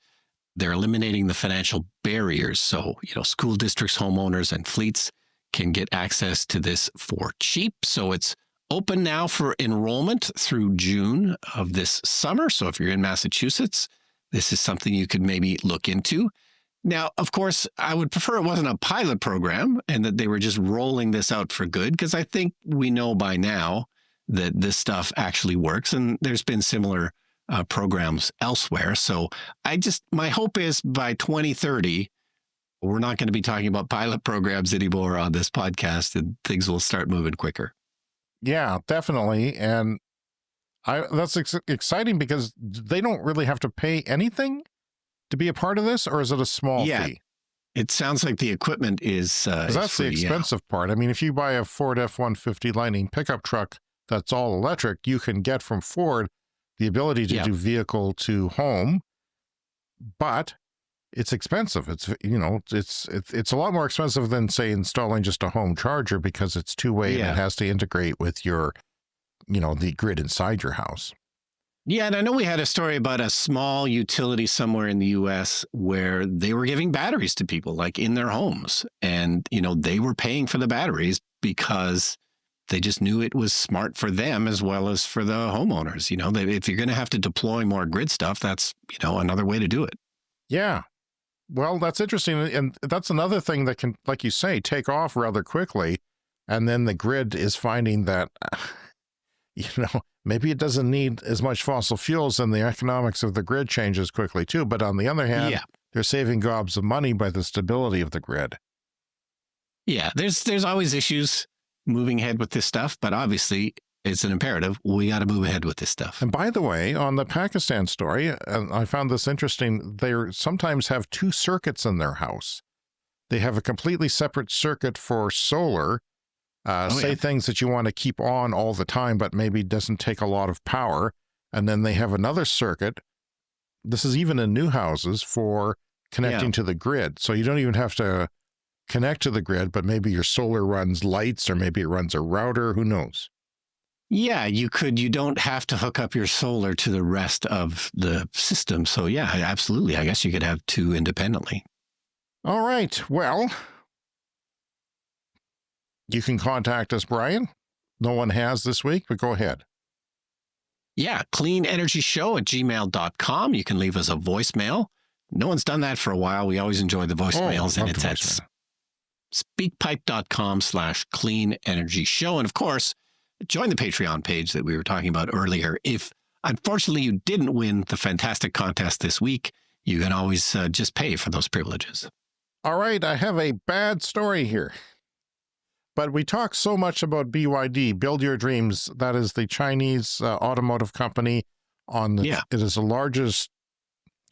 they're eliminating the financial barriers. So, school districts, homeowners, and fleets can get access to this for cheap. So it's open now for enrollment through June of this summer. So if you're in Massachusetts, this is something you could maybe look into. Now, of course, I would prefer it wasn't a pilot program and that they were just rolling this out for good, because I think we know by now that this stuff actually works, and there's been similar programs elsewhere. So my hope is by 2030, we're not going to be talking about pilot programs anymore on this podcast, and things will start moving quicker. Yeah, definitely. And that's exciting because they don't really have to pay anything to be a part of this, or is it a small fee? It sounds like the equipment is that's free, the expensive part. I mean, if you buy a Ford F-150 Lightning pickup truck that's all electric, you can get from Ford the ability to do vehicle to home, but it's expensive. It's it's a lot more expensive than, say, installing just a home charger, because it's two-way and it has to integrate with your, the grid inside your house. Yeah, and I know we had a story about a small utility somewhere in the U.S. where they were giving batteries to people, like in their homes. And, they were paying for the batteries because they just knew it was smart for them as well as for the homeowners. If you're going to have to deploy more grid stuff, that's, another way to do it. Yeah. Well, that's interesting. And that's another thing that can, like you say, take off rather quickly. And then the grid is finding that maybe it doesn't need as much fossil fuels and the economics of the grid changes quickly too. But on the other hand, they're saving gobs of money by the stability of the grid. Yeah, there's always issues moving ahead with this stuff, but obviously it's an imperative. We got to move ahead with this stuff. And by the way, on the Pakistan story, I found this interesting. They sometimes have two circuits in their house. They have a completely separate circuit for solar, things that you want to keep on all the time, but maybe doesn't take a lot of power. And then they have another circuit. This is even in new houses for connecting to the grid. So you don't even have to connect to the grid, but maybe your solar runs lights or maybe it runs a router. Who knows? Yeah, you don't have to hook up your solar to the rest of the system. So yeah, absolutely. I guess you could have two independently. All right. Well, you can contact us, Brian. No one has this week, but go ahead. Yeah, cleanenergyshow@gmail.com. You can leave us a voicemail. No one's done that for a while. We always enjoy the voicemails, and it's at speakpipe.com/cleanenergyshow. And of course, join the Patreon page that we were talking about earlier. If unfortunately you didn't win the fantastic contest this week, you can always just pay for those privileges. All right, I have a bad story here. But we talk so much about BYD, Build Your Dreams. That is the Chinese automotive company. It is the largest.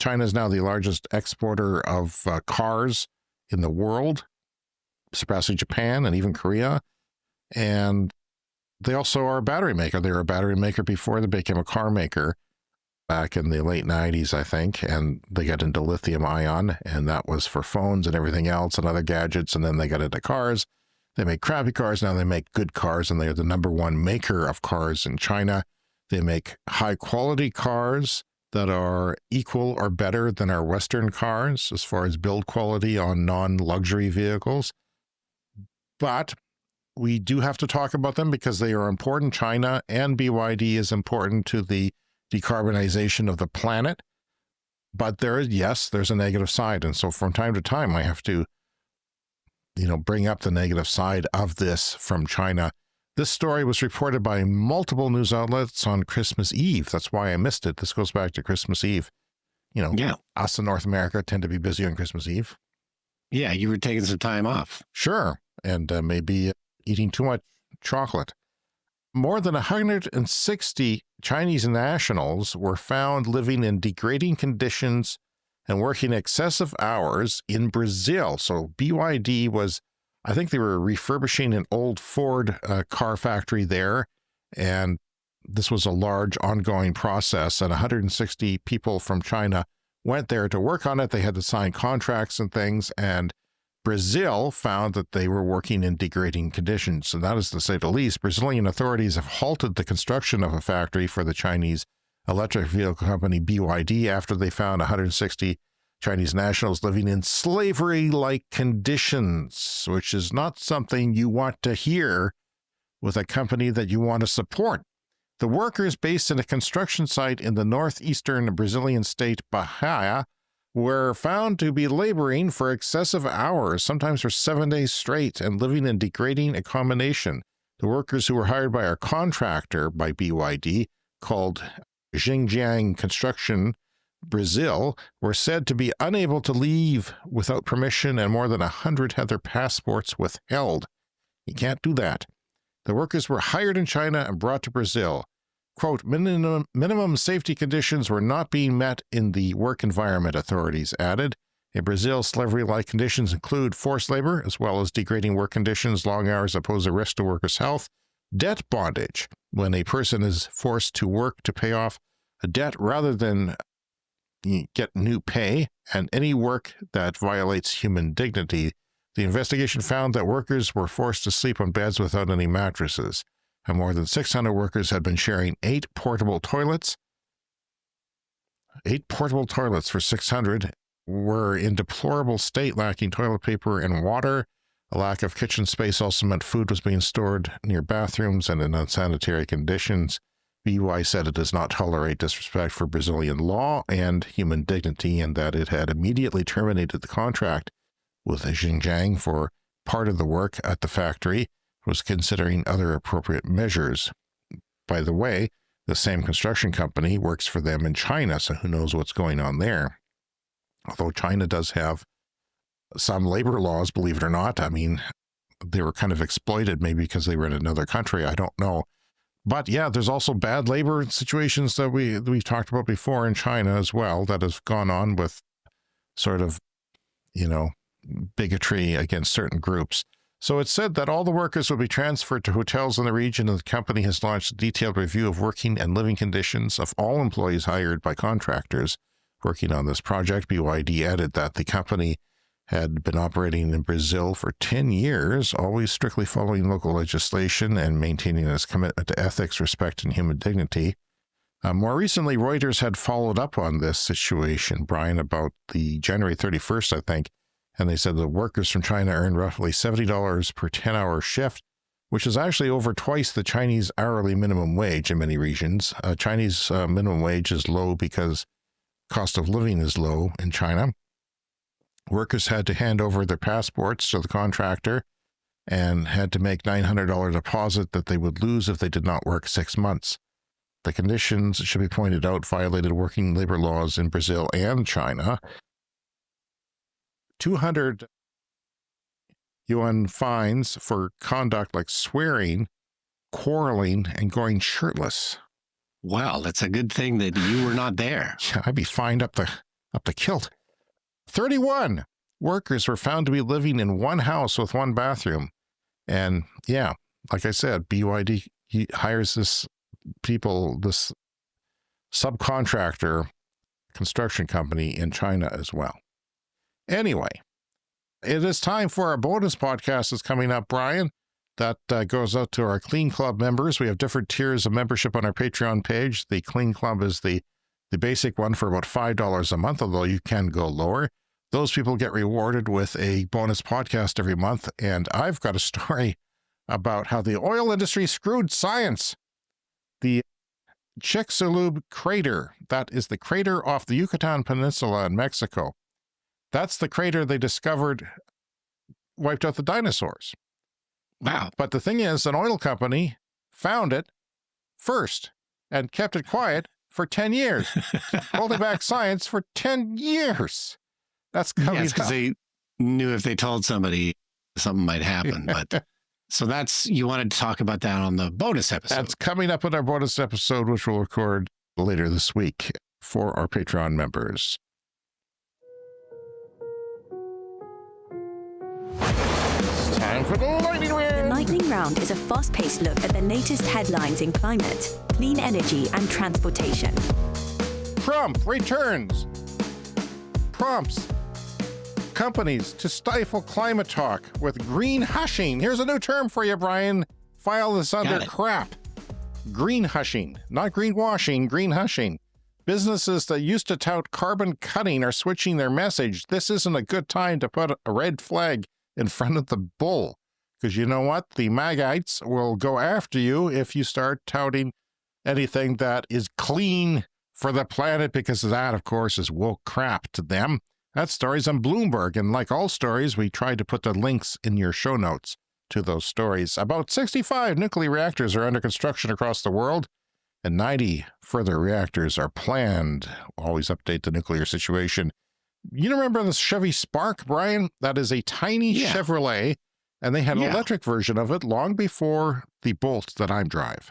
China is now the largest exporter of cars in the world, surpassing Japan and even Korea. And they also are a battery maker. They were a battery maker before they became a car maker back in the late 90s, I think. And they got into lithium ion, and that was for phones and everything else and other gadgets. And then they got into cars. They make crappy cars. Now they make good cars, and they're the #1 maker of cars in China. They make high quality cars that are equal or better than our Western cars as far as build quality on non-luxury vehicles. But we do have to talk about them because they are important. China and BYD is important to the decarbonization of the planet. But there's a negative side. And so from time to time, I have to, bring up the negative side of this from China. This story was reported by multiple news outlets on Christmas Eve. That's why I missed it. This goes back to Christmas Eve. Us in North America tend to be busy on Christmas Eve. Yeah, you were taking some time off. Sure. And maybe eating too much chocolate. More than 160 Chinese nationals were found living in degrading conditions and working excessive hours in Brazil. So BYD I think they were refurbishing an old Ford car factory there. And this was a large ongoing process. And 160 people from China went there to work on it. They had to sign contracts and things. And Brazil found that they were working in degrading conditions. And that is to say the least. Brazilian authorities have halted the construction of a factory for the Chinese electric vehicle company BYD after they found 160 Chinese nationals living in slavery-like conditions, which is not something you want to hear with a company that you want to support. The workers based in a construction site in the northeastern Brazilian state Bahia were found to be laboring for excessive hours, sometimes for 7 days straight, and living in degrading accommodation. The workers who were hired by our contractor by BYD, called Xinjiang Construction Brazil, were said to be unable to leave without permission, and more than 100 had their passports withheld. You can't do that. The workers were hired in China and brought to Brazil. Quote, minimum safety conditions were not being met in the work environment, authorities added. In Brazil, slavery-like conditions include forced labor, as well as degrading work conditions, long hours that pose a risk to workers' health, debt bondage, when a person is forced to work to pay off a debt rather than get new pay, and any work that violates human dignity. The investigation found that workers were forced to sleep on beds without any mattresses, and more than 600 workers had been sharing 8 portable toilets. 8 portable toilets for 600 were in deplorable state, lacking toilet paper and water. A lack of kitchen space also meant food was being stored near bathrooms and in unsanitary conditions. BY said it does not tolerate disrespect for Brazilian law and human dignity, and that it had immediately terminated the contract with Xinjiang for part of the work at the factory, was considering other appropriate measures. by the way, the same construction company works for them in China, so who knows what's going on there. Although China does have some labor laws, believe it or not. I mean, they were kind of exploited maybe because they were in another country. I don't know. But yeah, there's also bad labor situations that we've talked about before in China as well that have gone on with sort of, bigotry against certain groups. So it's said that all the workers will be transferred to hotels in the region, and the company has launched a detailed review of working and living conditions of all employees hired by contractors working on this project. BYD added that the company had been operating in Brazil for 10 years, always strictly following local legislation and maintaining its commitment to ethics, respect, and human dignity. More recently, Reuters had followed up on this situation, Brian, about the January 31st, I think, and they said the workers from China earned roughly $70 per 10-hour shift, which is actually over twice the Chinese hourly minimum wage in many regions. Chinese minimum wage is low because cost of living is low in China. Workers had to hand over their passports to the contractor and had to make $900 deposit that they would lose if they did not work 6 months. The conditions, it should be pointed out, violated working labor laws in Brazil and China. 200 yuan fines for conduct like swearing, quarreling, and going shirtless. Wow, that's a good thing that you were not there. Yeah, I'd be fined up the kilt. 31 workers were found to be living in one house with one bathroom. And yeah, like I said, BYD hires this subcontractor construction company in China as well. Anyway, it is time for our bonus podcast that's coming up, Brian. That goes out to our Clean Club members. We have different tiers of membership on our Patreon page. The Clean Club is the basic one for about $5 a month, although you can go lower. Those people get rewarded with a bonus podcast every month. And I've got a story about how the oil industry screwed science. The Chicxulub crater, that is the crater off the Yucatan Peninsula in Mexico. That's the crater they discovered wiped out the dinosaurs. Wow. But the thing is, an oil company found it first and kept it quiet for 10 years, holding back science for 10 years. That's coming Yes, because they knew if they told somebody, something might happen. But so you wanted to talk about that on the bonus episode. That's coming up in our bonus episode, which we'll record later this week for our Patreon members. It's time for the lightning round. The lightning round is a fast-paced look at the latest headlines in climate, clean energy, and transportation. Trump returns. Prompts companies to stifle climate talk with green hushing. Here's a new term for you, Brian. File this under crap. Green hushing, not greenwashing, green hushing. Businesses that used to tout carbon cutting are switching their message. This isn't a good time to put a red flag in front of the bull. Because you know what? The Magites will go after you if you start touting anything that is clean for the planet, because that, of course, is woke crap to them. That story's on Bloomberg, and like all stories, we tried to put the links in your show notes to those stories. About 65 nuclear reactors are under construction across the world, and 90 further reactors are planned. Always update the nuclear situation. You remember the Chevy Spark, Brian? That is a tiny Chevrolet, and they had an electric version of it long before the Bolt that I drive.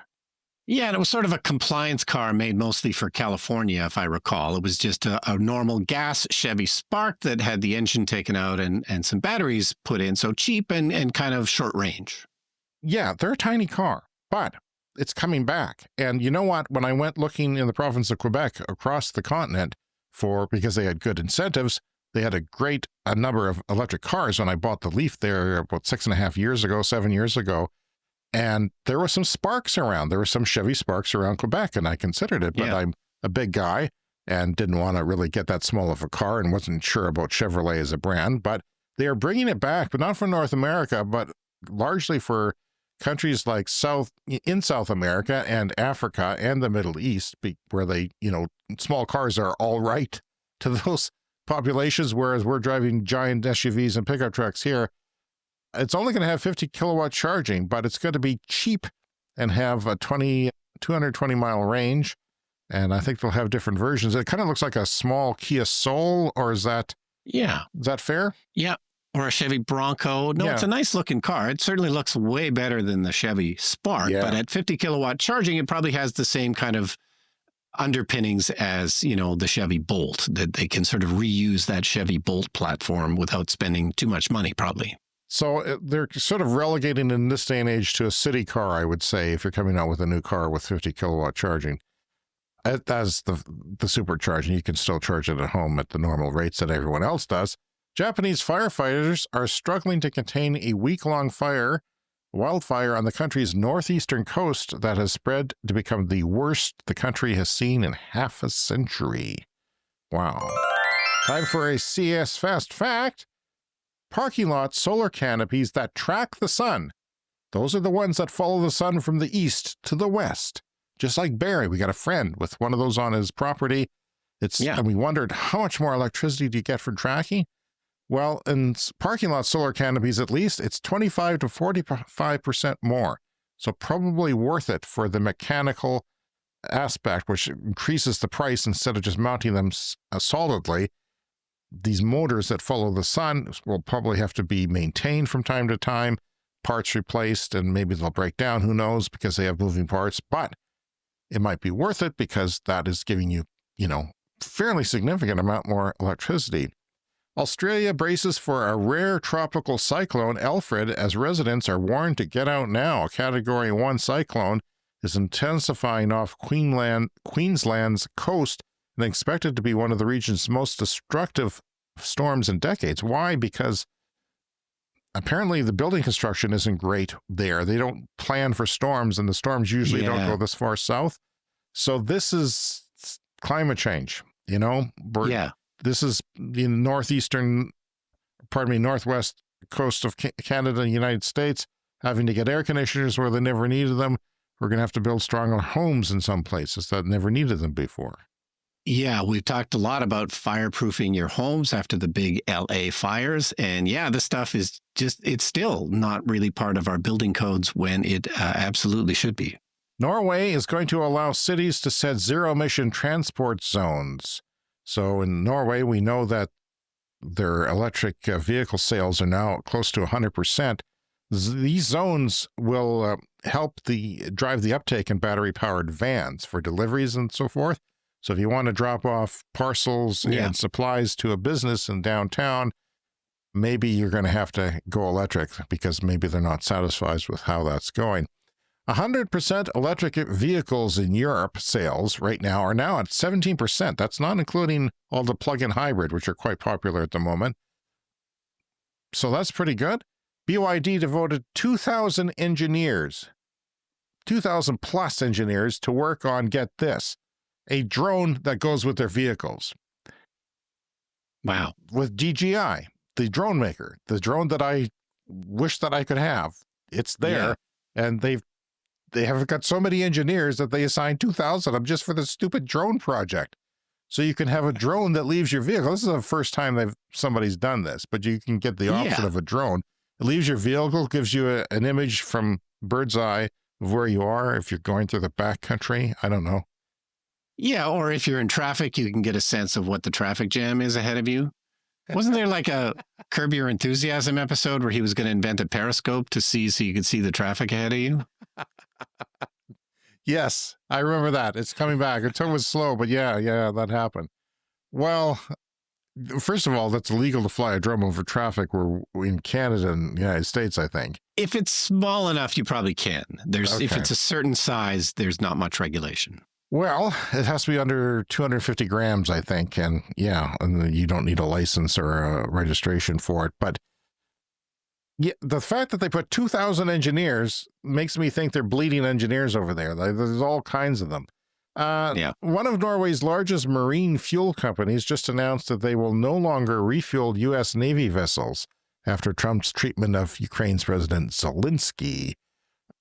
Yeah, and it was sort of a compliance car made mostly for California, if I recall. It was just a normal gas Chevy Spark that had the engine taken out and some batteries put in, so cheap and kind of short range. Yeah, they're a tiny car, but it's coming back. And you know what? When I went looking in the province of Quebec across the continent because they had good incentives, they had a number of electric cars when I bought the Leaf there about 7 years ago. And there were some Sparks around. There were some Chevy Sparks around Quebec, and I considered it, but I'm a big guy and didn't want to really get that small of a car and wasn't sure about Chevrolet as a brand. But they are bringing it back, but not for North America, but largely for countries like South America and Africa and the Middle East, where small cars are all right to those populations, whereas we're driving giant SUVs and pickup trucks here. It's only going to have 50 kilowatt charging, but it's going to be cheap and have a 20 220-mile range, and I think they'll have different versions. It kind of looks like a small Kia Soul, or is that fair? Yeah. Or a Chevy Bronco. No, it's a nice looking car. It certainly looks way better than the Chevy Spark, but at 50 kilowatt charging, it probably has the same kind of underpinnings as, the Chevy Bolt, that they can sort of reuse that Chevy Bolt platform without spending too much money, probably. So they're sort of relegating in this day and age to a city car, I would say, if you're coming out with a new car with 50 kilowatt charging. As the supercharging, you can still charge it at home at the normal rates that everyone else does. Japanese firefighters are struggling to contain a week-long wildfire on the country's northeastern coast that has spread to become the worst the country has seen in half a century. Wow. Time for a CS Fast Fact. Parking lot solar canopies that track the sun. Those are the ones that follow the sun from the east to the west. Just like Barry, we got a friend with one of those on his property. And we wondered, how much more electricity do you get from tracking? Well, in parking lot solar canopies, at least, it's 25 to 45% more. So probably worth it for the mechanical aspect, which increases the price instead of just mounting them solidly. These motors that follow the sun will probably have to be maintained from time to time, parts replaced, and maybe they'll break down, who knows, because they have moving parts. But it might be worth it because that is giving you, fairly significant amount more electricity. Australia braces for a rare tropical cyclone, Alfred, as residents are warned to get out now. A Category 1 cyclone is intensifying off Queensland's coast and expected to be one of the region's most destructive storms in decades. Why? Because apparently the building construction isn't great there. They don't plan for storms, and the storms usually don't go this far south. So this is climate change, This is the northwest coast of Canada and the United States, having to get air conditioners where they never needed them. We're going to have to build stronger homes in some places that never needed them before. Yeah, we've talked a lot about fireproofing your homes after the big LA fires. And this stuff is it's still not really part of our building codes when it absolutely should be. Norway is going to allow cities to set zero-emission transport zones. So in Norway, we know that their electric vehicle sales are now close to 100%. These zones will help drive the uptake in battery-powered vans for deliveries and so forth. So if you want to drop off parcels and supplies to a business in downtown, maybe you're going to have to go electric because maybe they're not satisfied with how that's going. 100% electric vehicles in Europe sales right now are now at 17%. That's not including all the plug-in hybrid, which are quite popular at the moment. So that's pretty good. BYD devoted 2,000 engineers, 2,000 plus engineers to work on, get this, a drone that goes with their vehicles. Wow. With DJI, the drone maker, the drone that I wish that I could have. It's there, and they have got so many engineers that they assigned 2,000 of them just for the stupid drone project. So you can have a drone that leaves your vehicle. This is the first time somebody's done this, but you can get the option of a drone. It leaves your vehicle, gives you an image from bird's eye of where you are if you're going through the backcountry. I don't know. Yeah, or if you're in traffic, you can get a sense of what the traffic jam is ahead of you. Wasn't there like a Curb Your Enthusiasm episode where he was going to invent a periscope to see so you could see the traffic ahead of you? Yes, I remember that. It's coming back. It was slow, but yeah, that happened. Well, first of all, that's illegal to fly a drone over traffic. We're in Canada and the United States, I think. If it's small enough, you probably can. If it's a certain size, there's not much regulation. Well, it has to be under 250 grams, I think. And and you don't need a license or a registration for it. But the fact that they put 2,000 engineers makes me think they're bleeding engineers over there. There's all kinds of them. One of Norway's largest marine fuel companies just announced that they will no longer refuel U.S. Navy vessels after Trump's treatment of Ukraine's President Zelensky.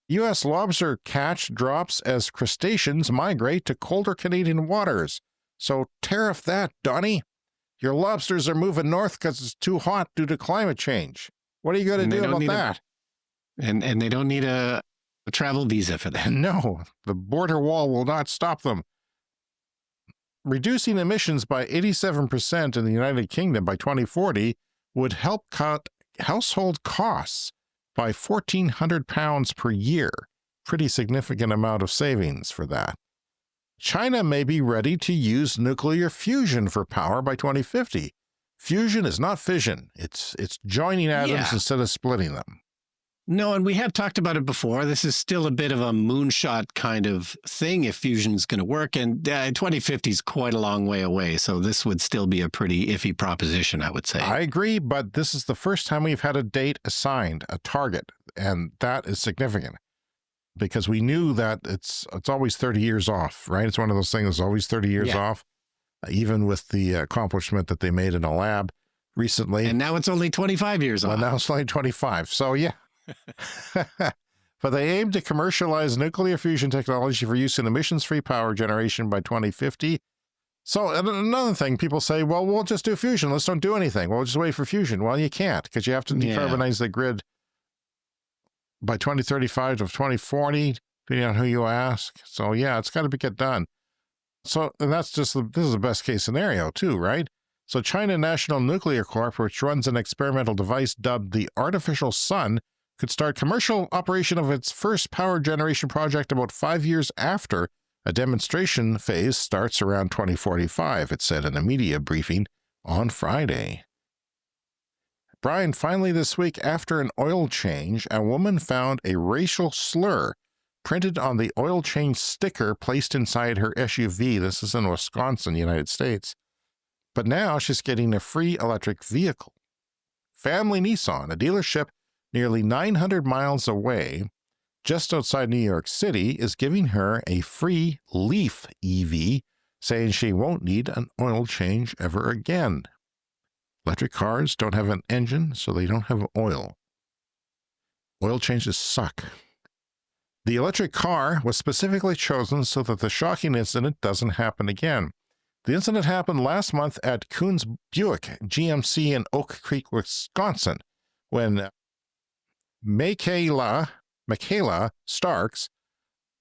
U.S. lobster catch drops as crustaceans migrate to colder Canadian waters. So tariff that, Donnie. Your lobsters are moving north because it's too hot due to climate change. What are you going to do about that? And they don't need a a travel visa for them. No, the border wall will not stop them. Reducing emissions by 87% in the United Kingdom by 2040 would help cut household costs by £1,400 per year. Pretty significant amount of savings for that. China may be ready to use nuclear fusion for power by 2050. Fusion is not fission. It's joining atoms instead of splitting them. No, and we have talked about it before. This is still a bit of a moonshot kind of thing if fusion is going to work. And 2050 is quite a long way away. So this would still be a pretty iffy proposition, I would say. I agree, but this is the first time we've had a date assigned, a target. And that is significant because we knew that it's always 30 years off, right? It's one of those things that's always 30 years off, even with the accomplishment that they made in a lab recently. And now it's only 25 years off. Well, now it's only 25. So, yeah. But they aim to commercialize nuclear fusion technology for use in emissions-free power generation by 2050. So another thing, people say, well, we'll just do fusion. Let's don't do anything. We'll just wait for fusion. Well, you can't because you have to decarbonize the grid by 2035 to 2040, depending on who you ask. So, yeah, it's got to get done. So, and that's just, this is the best case scenario too, right? So China National Nuclear Corp, which runs an experimental device dubbed the Artificial Sun, could start commercial operation of its first power generation project about 5 years after a demonstration phase starts around 2045, it said in a media briefing on Friday. Brian, finally this week, after an oil change, a woman found a racial slur printed on the oil change sticker placed inside her SUV. This is in Wisconsin, United States. But now she's getting a free electric vehicle. Family Nissan, a dealership nearly 900 miles away, just outside New York City, is giving her a free Leaf EV, saying she won't need an oil change ever again. Electric cars don't have an engine, so they don't have oil. Oil changes suck. The electric car was specifically chosen so that the shocking incident doesn't happen again. The incident happened last month at Coons Buick GMC in Oak Creek, Wisconsin, when Michaela Starks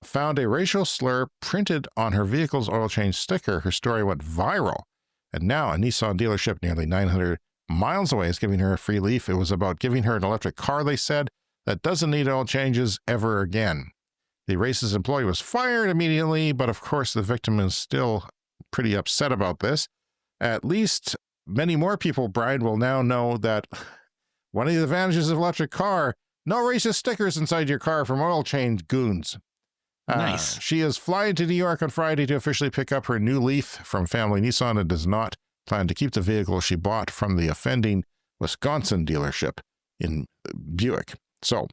found a racial slur printed on her vehicle's oil change sticker. Her story went viral, and now a Nissan dealership nearly 900 miles away is giving her a free Leaf. It was about giving her an electric car, they said, that doesn't need oil changes ever again. The racist employee was fired immediately, but of course the victim is still pretty upset about this. At least many more people, Brian, will now know that one of the advantages of electric car, no racist stickers inside your car from oil change goons. Nice. She is flying to New York on Friday to officially pick up her new Leaf from Family Nissan and does not plan to keep the vehicle she bought from the offending Wisconsin dealership in Buick. So,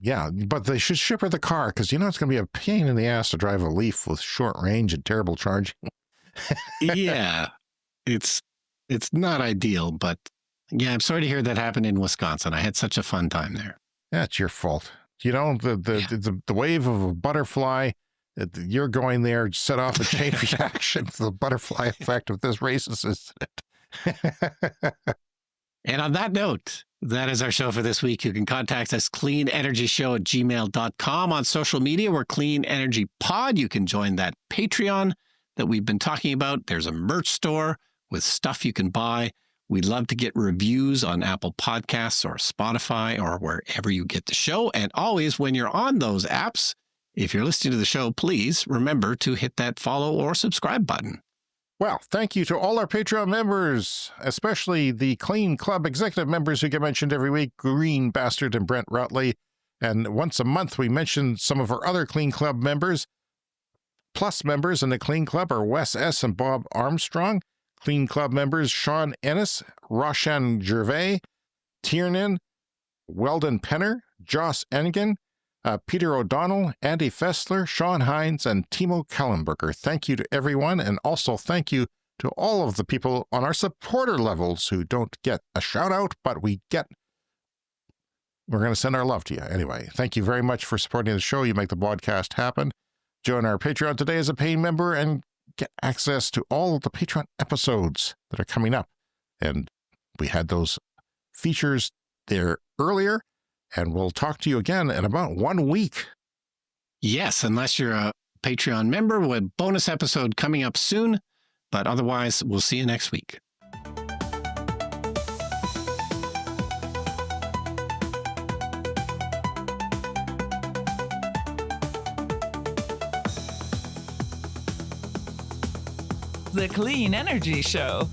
yeah, but they should ship her the car because, it's going to be a pain in the ass to drive a Leaf with short range and terrible charging. Yeah, it's not ideal, but yeah, I'm sorry to hear that happened in Wisconsin. I had such a fun time there. That's your fault. The wave of a butterfly, you're going there, set off a chain reaction to the butterfly effect of this racist incident. And on that note, that is our show for this week. You can contact us, cleanenergyshow@gmail.com. On social media, we're Clean Energy Pod. You can join that Patreon that we've been talking about. There's a merch store with stuff you can buy. We'd love to get reviews on Apple Podcasts or Spotify or wherever you get the show. And always, when you're on those apps, if you're listening to the show, please remember to hit that follow or subscribe button. Well, thank you to all our Patreon members, especially the Clean Club executive members who get mentioned every week, Green Bastard and Brent Rutley. And once a month, we mention some of our other Clean Club members. Plus members in the Clean Club are Wes S. and Bob Armstrong. Clean Club members Sean Ennis, Roshan Gervais, Tiernan, Weldon Penner, Joss Engen, Peter O'Donnell, Andy Fessler, Sean Hines, and Timo Kellenberger. Thank you to everyone, and also thank you to all of the people on our supporter levels who don't get a shout-out, but we're going to send our love to you. Anyway, thank you very much for supporting the show. You make the broadcast happen. Join our Patreon today as a paying member and get access to all of the Patreon episodes that are coming up. And we had those features there earlier. And we'll talk to you again in about 1 week. Yes, unless you're a Patreon member with bonus episode coming up soon. But otherwise, we'll see you next week. The Clean Energy Show.